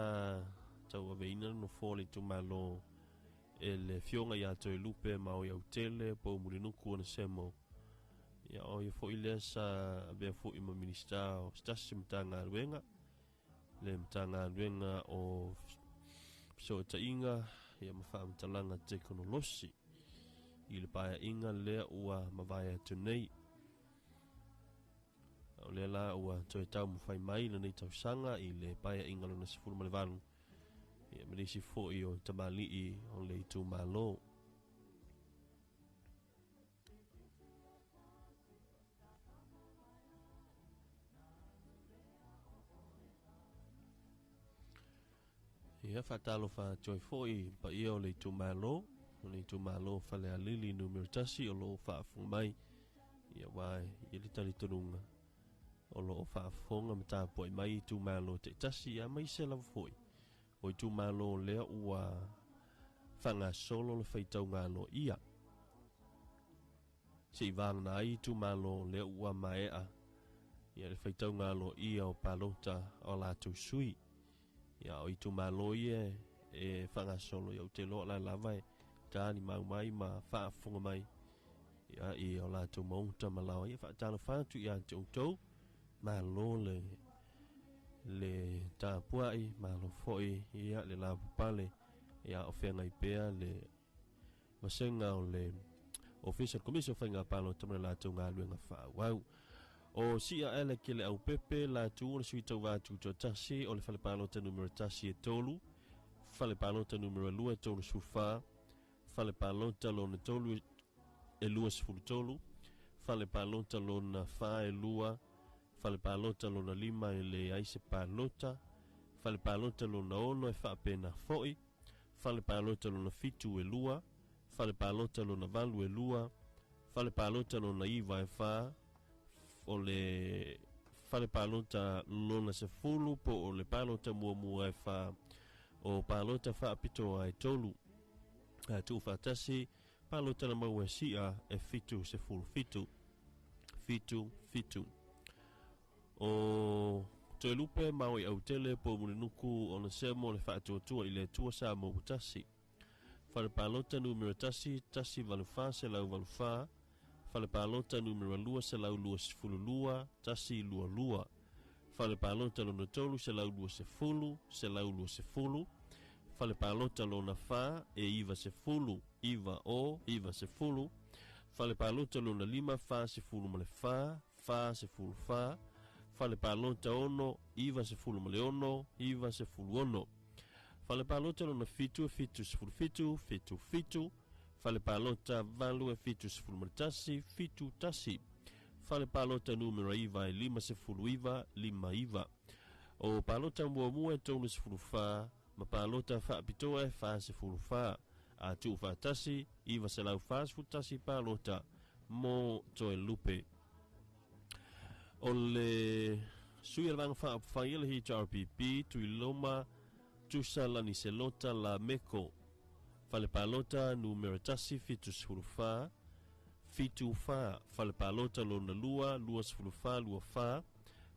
Speaker 3: tau aveina no fo le tumalo e le fionga ia toi lupe mau iau tele po murinuku o na semo. Ia o ia fo ile sa bea fo ima minista o stasi mtanga ruenga le mtanga ruenga o so ta inga ia mafa mtalanga teknolosi ile paia inga le ua mavaya tunei o le la ua toi tau mfai mai le nei tau sanga ile paia inga lona sifuru malevalu ia merisi fo i o tamali i o le tu malo ia fatalo fa joy foi pa ia o le tumalo fale a lili numero tasi o lo fa fu mai ia wai ia li tali turunga o lo fa fonga mata poi mai tumalo te tasi ia mai se la foi o tumalo le ua fanga solo le feitau ngalo ia si vang nai tumalo le ua maea ia le feitau ngalo ia o palota o la tu sui ia o itu maloi e whanga solo ia o te loa la lawai tāni mau mai ma whaafunga mai ia i o la tu mauta malawa ia whaatalo whātu ia te outou ma lo le tāpuai ma lo foi ia le la pupale ia o whenga i pēa le masenga o le official commission whainga palo tamana la tu ngā luenga whaawau o sia ele ke le au pepe la tu o le sui tau vātu to tasi o le whale pālota numero tasi e tolu whale pālota numero lua e tolu sufa whale pālota lona tolu e lua sifuru tolu whale pālota lona wha e lua whale pālota lona lima e le aise pālota whale pālota lona ono e whaapena foi whale pālota lona fitu e lua whale pālota lona valu e lua whale pālota lona iwa e wha o le whale pālota lona se fulu po o le pālota mua e wha o pālota wha apito ai tolu tu whatasi pālota na mau e sia e fitu se fulu fitu o to lupe mau i au tele po mulinuku o na semo le wha atua i le tua sa mo utasi whale pālota numero tasi valufa se lau valufa Fale pālota numero lua se lau lua se fulu lua, tasi lua lua. Fale pālota lona tolu se lau lua se fulu, Fale pālota lona wha e iwa se fulu, iwa se fulu. Fale pālota lona lima wha se fulu male wha se fulu wha. Fale pālota ono, iwa se fulu male ono, iwa se fulu ono. Fale pālota lona fitu se fulu fitu. Fale pālota valu e fitu se fulu tasi, fitu tasi. Fale pālota numero iwa e lima se fulu lima iwa. O pālota mua e tonu se fulu wha, ma pālota wha apitoa e wha se fulu wha. A tu wha tasi, iwa se lau wha se fulu tasi pālota, mo toe lupe. O le Sui al vanga fa faila hi RPP tu iloma tu sala ni selota la meko. Fale palota numero tasi fitu sfulufa fitu fa fale palota lona lua sfulufa lua fa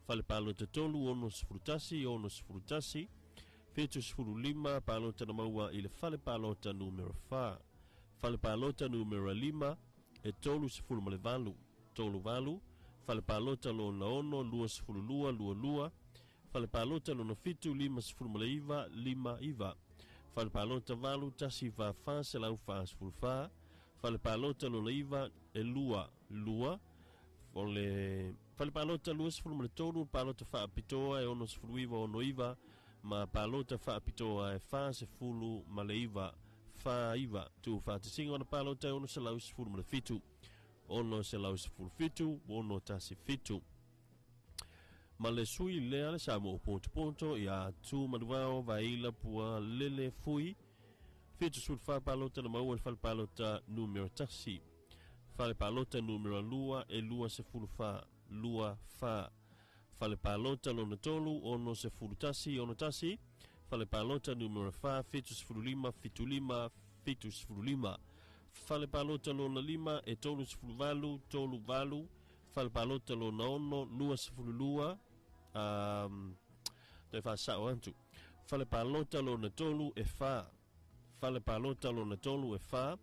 Speaker 3: fale palota tolu ono sfulutasi fitu sfululima palota na maua ile fale palota numero fa fale palota numero lima e tolu sfulu male tolu valu fale palota lona ono lua sfululua lua fale palota lona fitu lima sfulu male lima iva fale palota valu tasi va fa se lau fa sfulfa fale palota lona iva e lua ole fale palota lua sfulu male tolu palota fa apitoa e ono sfulu iva ono iva ma palota fa apitoa e fa se fulu male iva fa iva tu fa te singa ona palota ono se lau sfulu male fitu ono se lau sfulu fitu ono tasi fitu ma le sui lea le sa mo ponto ia tu manuao vaila pua lele fui fitu sul fa palota na maua fal palota numero tasi fale palota numero lua se fulu fa lua fa fale palota lona tolu ono se fulu tasi ono tasi fale palota numero fa fitu se fulu lima fitu se fulu lima fale palota lona lima e tolu se fulu valu fale palota lona ono lua se fulu lua te fa sa antu fale palota lona tolu e fa fale palota lona tolu e fa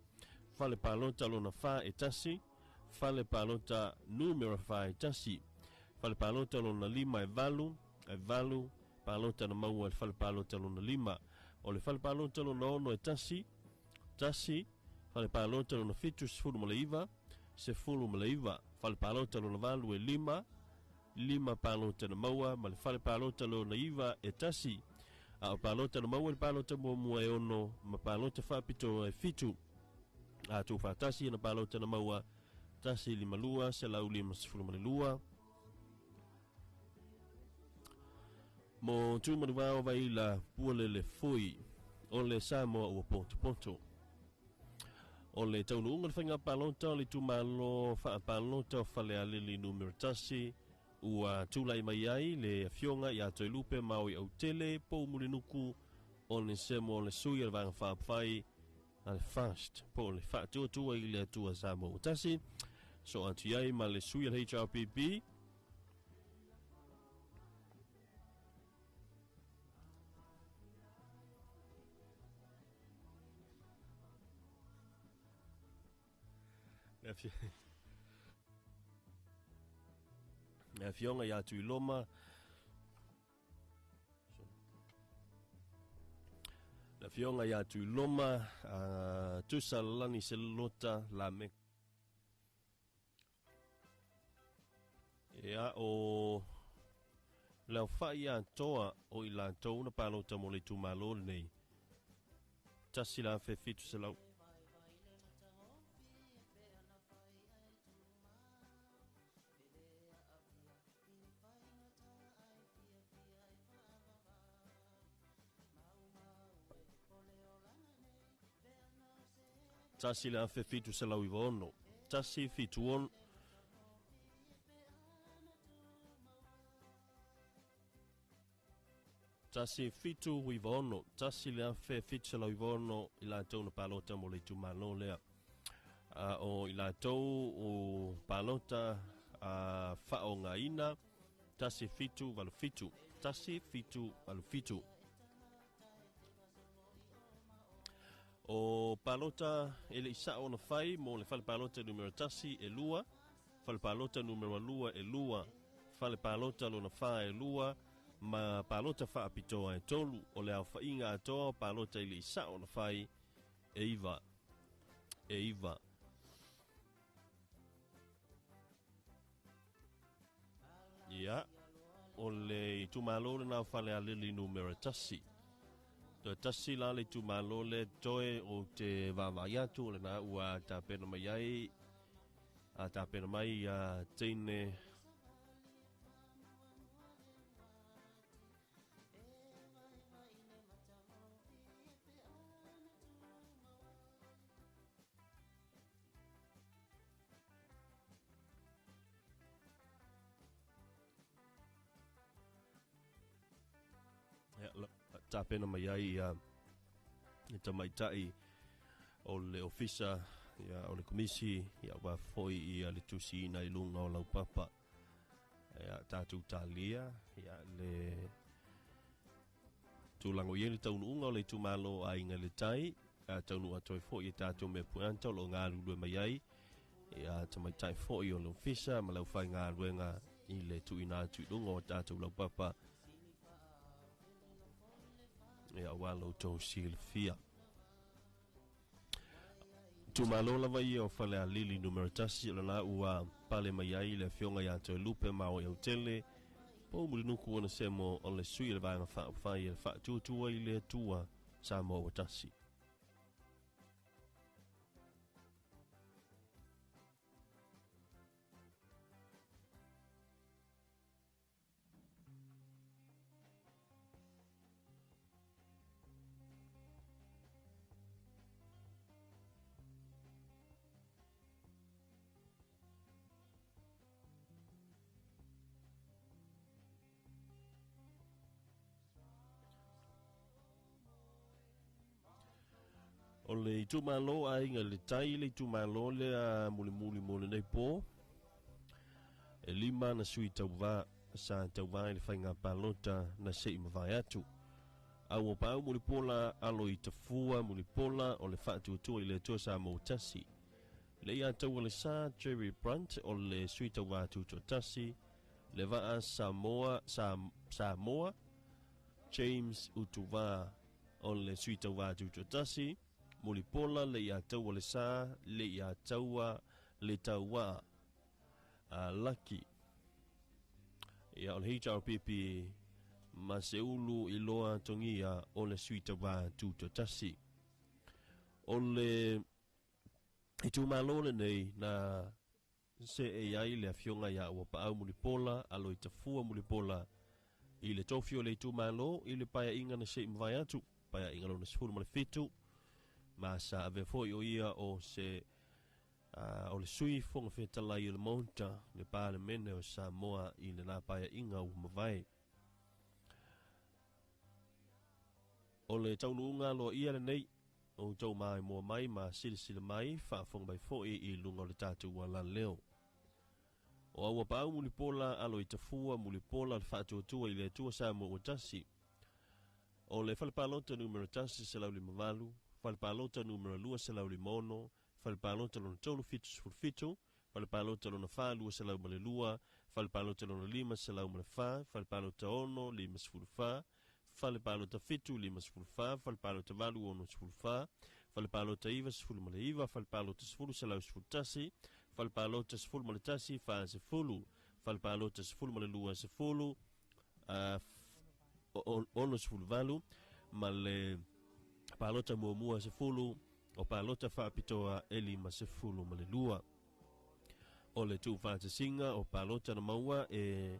Speaker 3: fale palota lona fa e tasi fale palota numero fa e tasi fale palota lona lima e valu palota na maua fale palota lona lima o le fale palota lona ono e tasi fale palota lona fitu sefulu male iva fale palota lona valu e lima palota na maua ma le fale palota lona iva e tasi a o palota na maua le palota mua e ono ma palota faapito e fitu a tu fatasi na palota na maua tasi lima lua se lau lima sefulu male lua mo tu manuvao vai la puole le fui o le Samoa ua ponto o le taunu unga le whainga palota le tu malo faa palota o fale alili numero tasi ua tulai mai ai le fionga i ato lupe mau i au tele po mulinuku o le semo le sui al vanga whaapwhai al fast po le whaatua i le atua Samoa utasi so atu iai ma le sui al HRPP e fionga i atu i loma na fionga i atu i loma tusa lani se lota la me ea o lau fai a toa o i la toa una palota mo le tu malo nei tasi la fe fitu se lau tasi la fe fitu se lau i vono tasi fitu on tasi fitu i vono tasi la fe fitu se lau i vono i la tau na palota mo le tu malo lea o i la tau o palota fa o ngaina tasi fitu valu fitu tasi fitu valu fitu o palota ele isa ona fai mo le fale palota numero tasi e lua fale palota numero lua e lua fale palota lona fa e lua ma palota fa apitoa e tolu o le au fainga atoa palota ele isa ona fai e iva ia o le tumalo na fale alili numero tasi tasi la le tu malo le toe o te vavaya tu le na ua ta pena mai ai a ta pena mai a tine tapena mai ai i tamaitai o le ofisa ia o le komisi ia wa foi ia le tusi na i lunga o lau papa ia tātou tālia ia le tūlango i le taunu unga o le tūmalo a inga le tai taunu atoi foi i tātou me puanta o lo ngā lulue mai ai ia tamaitai foi o le ofisa ma lau whai ngā luenga i le tuina tuilunga o tātou lau papa ia walo tau silfia tumalo lava ia o fale a lili numero tasi o la ua pale mai ai le fionga ia to lupe ma o tele po mu nuku ona semo o le sui le vanga fa ia fa tu i le tua sa mo o tasi o le tumalo ai nga le tai le tumalo le a muli muli nei po e lima na sui tauva sa tauva le fainga palota na sei mavai atu au o pau muli pola alo i tafua muli pola o le fatu tu i le to sa mo tasi le ia tau le sa Jerry Brunt o le sui tauva tu to tasi le va a Samoa James Utuva o le sui tauva tu to tasi muli pola le ia tau le sa le ia taua le taua Lucky ia o le HRPP ma se ulu i loa tongia o le suita wā tūtotasi o le i tūmalone nei na se e ai le afionga ia ua paau muli pola alo i tafua muli pola i le tofio le tūmalo i le paia inga na se imwai atu paia inga lo na sifuru ma le fitu ma sa ave foi o ia o se o le sui fonga whetala i le monta le pāle mene o Samoa i le nā paia inga u mawai o le taununga lo ia le nei o tau mai mua mai ma silisila mai whaafonga bai foi i lunga o le tātou wala leo o aua pāu muli pola alo i tafua muli pola le whaatuatua i le tua Samoa o tasi o le whalepalota numero tasi se lau lima walu whalepalota numero lua se lau limono whalepalota lona tolu fitu sifurfitu whalepalota lona wha lua se lau male lua whalepalota lona lima se lau male wha whalepalota ono lima sifuru wha whalepalota fitu lima sifuru wha whalepalota walu ono sifuru wha whalepalota iwa sifuru male iwa whalepalota sifuru se lau sifuru tasi whalepalota sifuru male tasi wha sifuru whalepalota sifuru male lua sifuru ono sifuru walu male palota mua sifuru o palota whaapitoa eli ma sifuru male lua o le tu whaatasinga o palota na maua e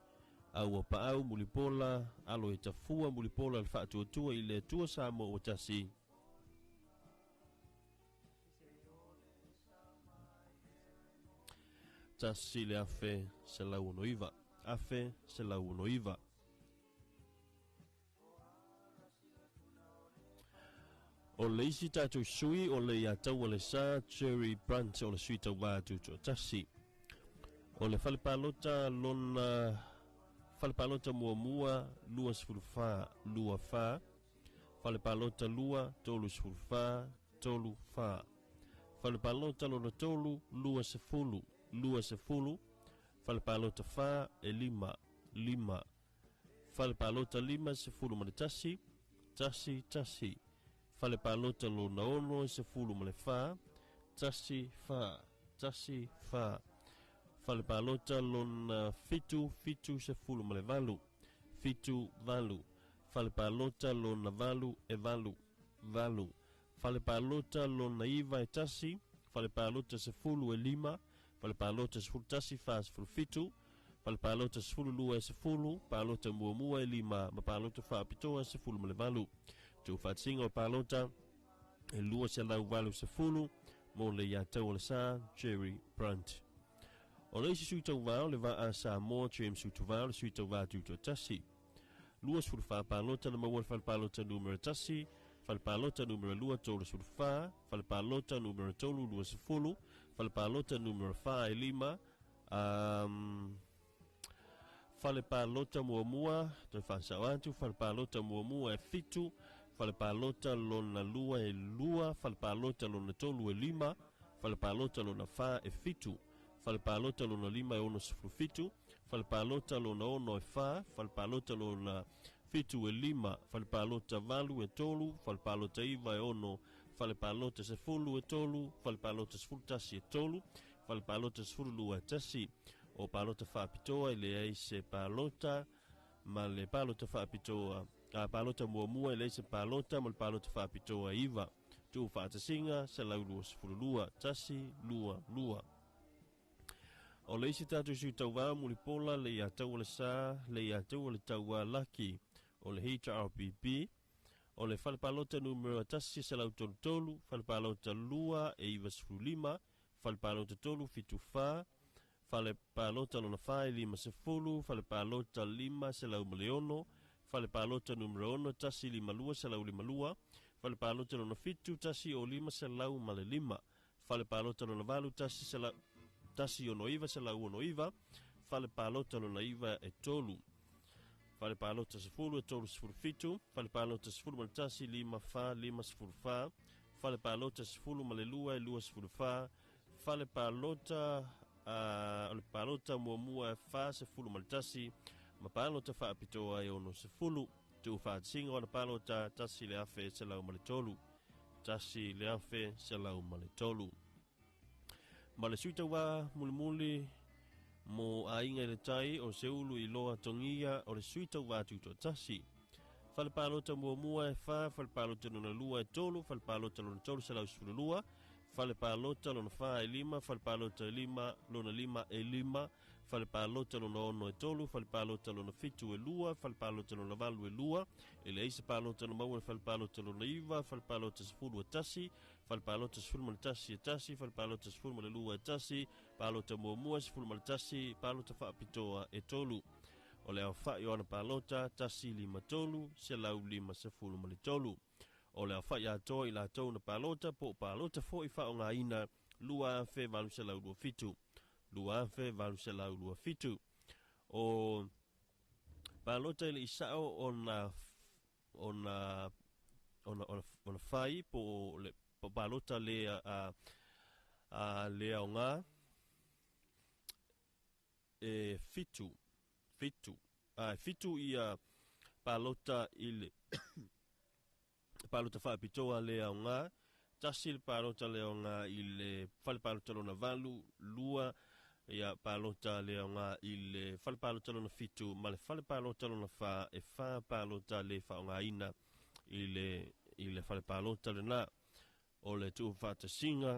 Speaker 3: au o paau mulipola alo e tafua mulipola le whaatuatua i le tua Samoa o tasi tasi le afe se lau ono iwa afe se lau ono iwa o le isi tātou sui o le ia tau o le sa Jerry Brunt o le sui tau wātu o tasi o le whalepalota lona whalepalota mua lua sifuru wha lua wha whalepalota lua tolu sifuru wha tolu wha whalepalota lona tolu lua sifuru whalepalota wha e lima whalepalota lima sifuru male tasi whalepalota lona ono sifuru male wha tasi wha whalepalota lona fitu sifuru male valu whalepalota lona valu e valu whalepalota lona iwa e tasi whalepalota sifuru e lima whalepalota sifuru tasi wha sifuru fitu whalepalota sifuru lua e sifuru palota mua e lima ma palota whaapitoa sifuru male valu tu whaatsinga o palota e lua se lau valu sifuru mo le ia tau le sa Jerry Brunt o le isi sui tau vau le va a Samoa James Utuvau le sui tau vau tuto tasi lua sefulu faapalota le maua le falepalota numero tasi falepalota numero lua tolu sefulu fa falepalota numero tolu lua sefulu falepalota numero fa e lima falepalota muamua toe faasao atu falepalota muamua e fitu falepalota lona lua e lua falepalota lona tolu e lima falepalota lona fa e fitu falepalota lona lima e ono sefulu fitu falepalota lona ono e fa falepalota lona fitu e lima falepalota valu e tolu falepalota iva e ono falepalota sefulu e tolu falepalota sefulu tasi e tolu falepalota sefulu lua e tasi o palota faapitoa i leai se palota ma le palota faapitoa palota muamua i leai se palota ma le palota faapitoa iva tu faatasinga se lau lua sefulu lua tasi lua lua o le isi tatu siu tauā mulipola le ia tau le sa le ia tau le tauā laki o le HRPP o le falepalota numero tasi se lau tolu falepalota lua e iva sefulu lima falepalota tolu fitu fa falepalota lona fa e lima sefulu falepalota lima se lau maleono falepalota numero ono tasi lima lua se lau lima lua falepalota lona fitu tasi o lima se lau male lima falepalota lona valu tasi se lau tasi ono iva se lau ono iva falepalota lona iva e tolu falepalota sefulu e tolu sefulu fitu falepalota sefulu male tasi lima fa lima sefulu fa falepalota sefulu male lua e lua sefulu fa falepalota le palota muamua e fa sefulu male tasi ma palota faapitoa e ono sefulu tu faatsinga o le palota tasi le afe se lau male tolu tasi le afe se lau male tolu ma le suita wā mulimuli mo ainga i le tai o se ulu i loa tongia o le suita wā tuto tasi falepalota muamua e fa falepalota lona lua e tolu falepalota lona tolu se lau sefulu lua falepalota lona fa e lima falepalota e lima lona lima e lima falepalota lona ono e tolu falepalota lona fitu e lua falepalota lona valu e lua e le ise palota na maua falepalota lona iva falepalota sefulu e tasi falepalota sefulu male tasi e tasi falepalota sefulu male lua e tasi palota muamua sefulu male tasi palota faapitoa e tolu o le awha'i o ana palota tasi lima tolu se lau lima sefulu male tolu o le awha'i atoa i la tau na palota po palota fo i whao ngā ina lua awhe valu se lau lua fitu lua awhe valu se lau lua fitu o palota ili isao ona whai po palota le le au ngā e fitu ia palota ile palota faapitoa le au ngā tasi le palota le au ngā i le falepalota lona valu lua ia palota le au ngā i le falepalota lona fitu ma le falepalota lona fa e fa palota le fa ngā ina i le falepalota lena o le tu faatasinga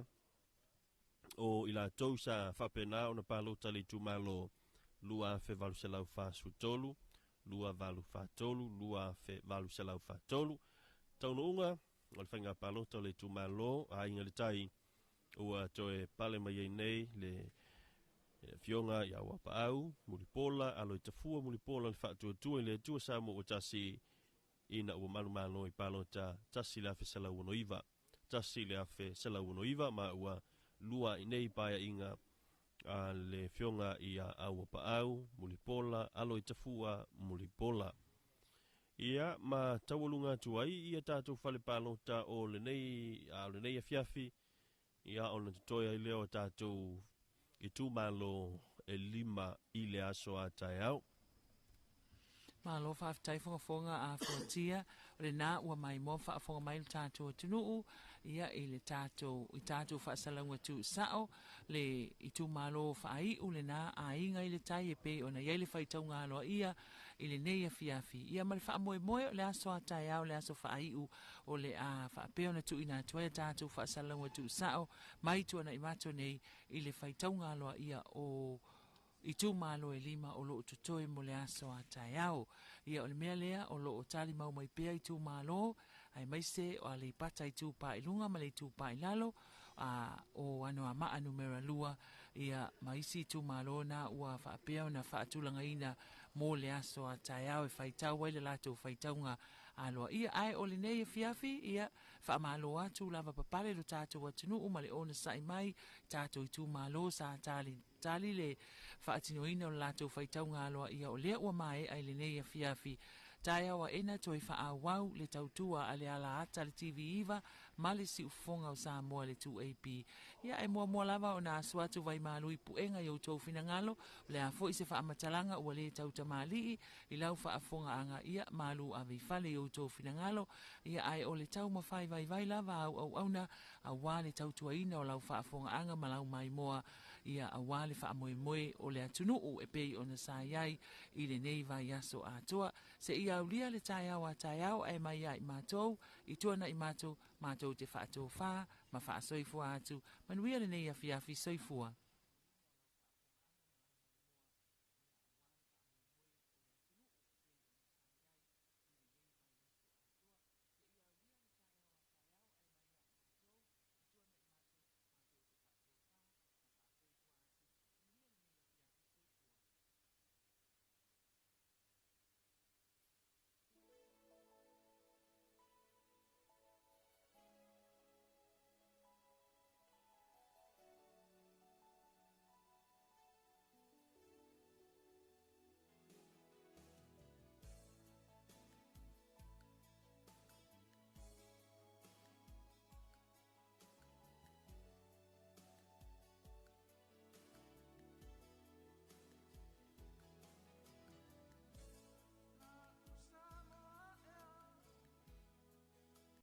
Speaker 3: o i la tou sa faapena ona palota le tumalo lua fe valu se lau fa sutolu lua valu fa tolu lua fe valu se lau fa tolu taununga o le whainga palota le tumalo a inga le tai ua toe pale mai nei le fionga i awa pa au mulipola alo i tafua mulipola le whaatuatua i le tua samo o tasi ina ua malumalo i palota tasi le afe se lau ono iva tasi le afe se lau ono iva ma ua lua i nei paia inga le fionga i a awa pa au mulipola alo i tafua mulipola ia ma tawalunga tuai ia tātou falepalota o le nei a fiafi ia o na tutoia i leo tātou i tūmalo e lima i le aso a tai au.
Speaker 2: Malo whaafitai whangafonga a whaotia o le nā ua mai mo whaafonga mai le tātou atunuu ia i le tātou whaasalangu atu sao le i tū malo whaai u le nā a inga i le tai e pe o na iai le whaitau ngā loa ia i le nei a fiafi ia ma le whaamoe moe o le aso a tai au le aso whaai u o le a whaapeo na tu ina tuai tātou whaasalangu atu sao mai tuana i mato nei i le whaitau ngā loa ia o i tū malo e lima o loo tutoe mo le aso a tai au. Ia o le mea lea o loo tali mau mai pea i tū malo, ai maise o ale pata i tū pa ilunga ma le tū pa ilalo, o ano a maa numera lua, ia maisi i tū malo na ua whaapea na whaatulanga ina mo le aso a taeao e whaitau wai le lato whaitaunga aloa. Ia ai o le nei e fiafi, ia whaamalo atu lava papare lo tātou atunu umale o na sai mai tātou i tū malo sa tali le whaatinoina o lato whaitaunga aloa ia o lea ua mai ai le nei e fiafi. Tai awa ena toi wha wau le tautua a le ala ata le TV iwa ma le si ufonga o sa moa le 2AP. Ia e mua lava o na asuatu vai malu i puenga i o tau fina ngalo le a fo i se wha amatalanga ua le tauta mali i lau wha afonga anga ia malu a veifale i o tau fina ngalo. Ia ai o le tau mawhai vai lava au auna a wale tautua ina o lau wha afonga anga malau mai moa ia a wale wha moe o le atunuu e pei o na sa iai i le nei vai aso a toa se ia aulia le taiao e mai ai mātou i tuana i mātou te whaatou wha ma wha soifua atu manuia le nei a fiafi soifua.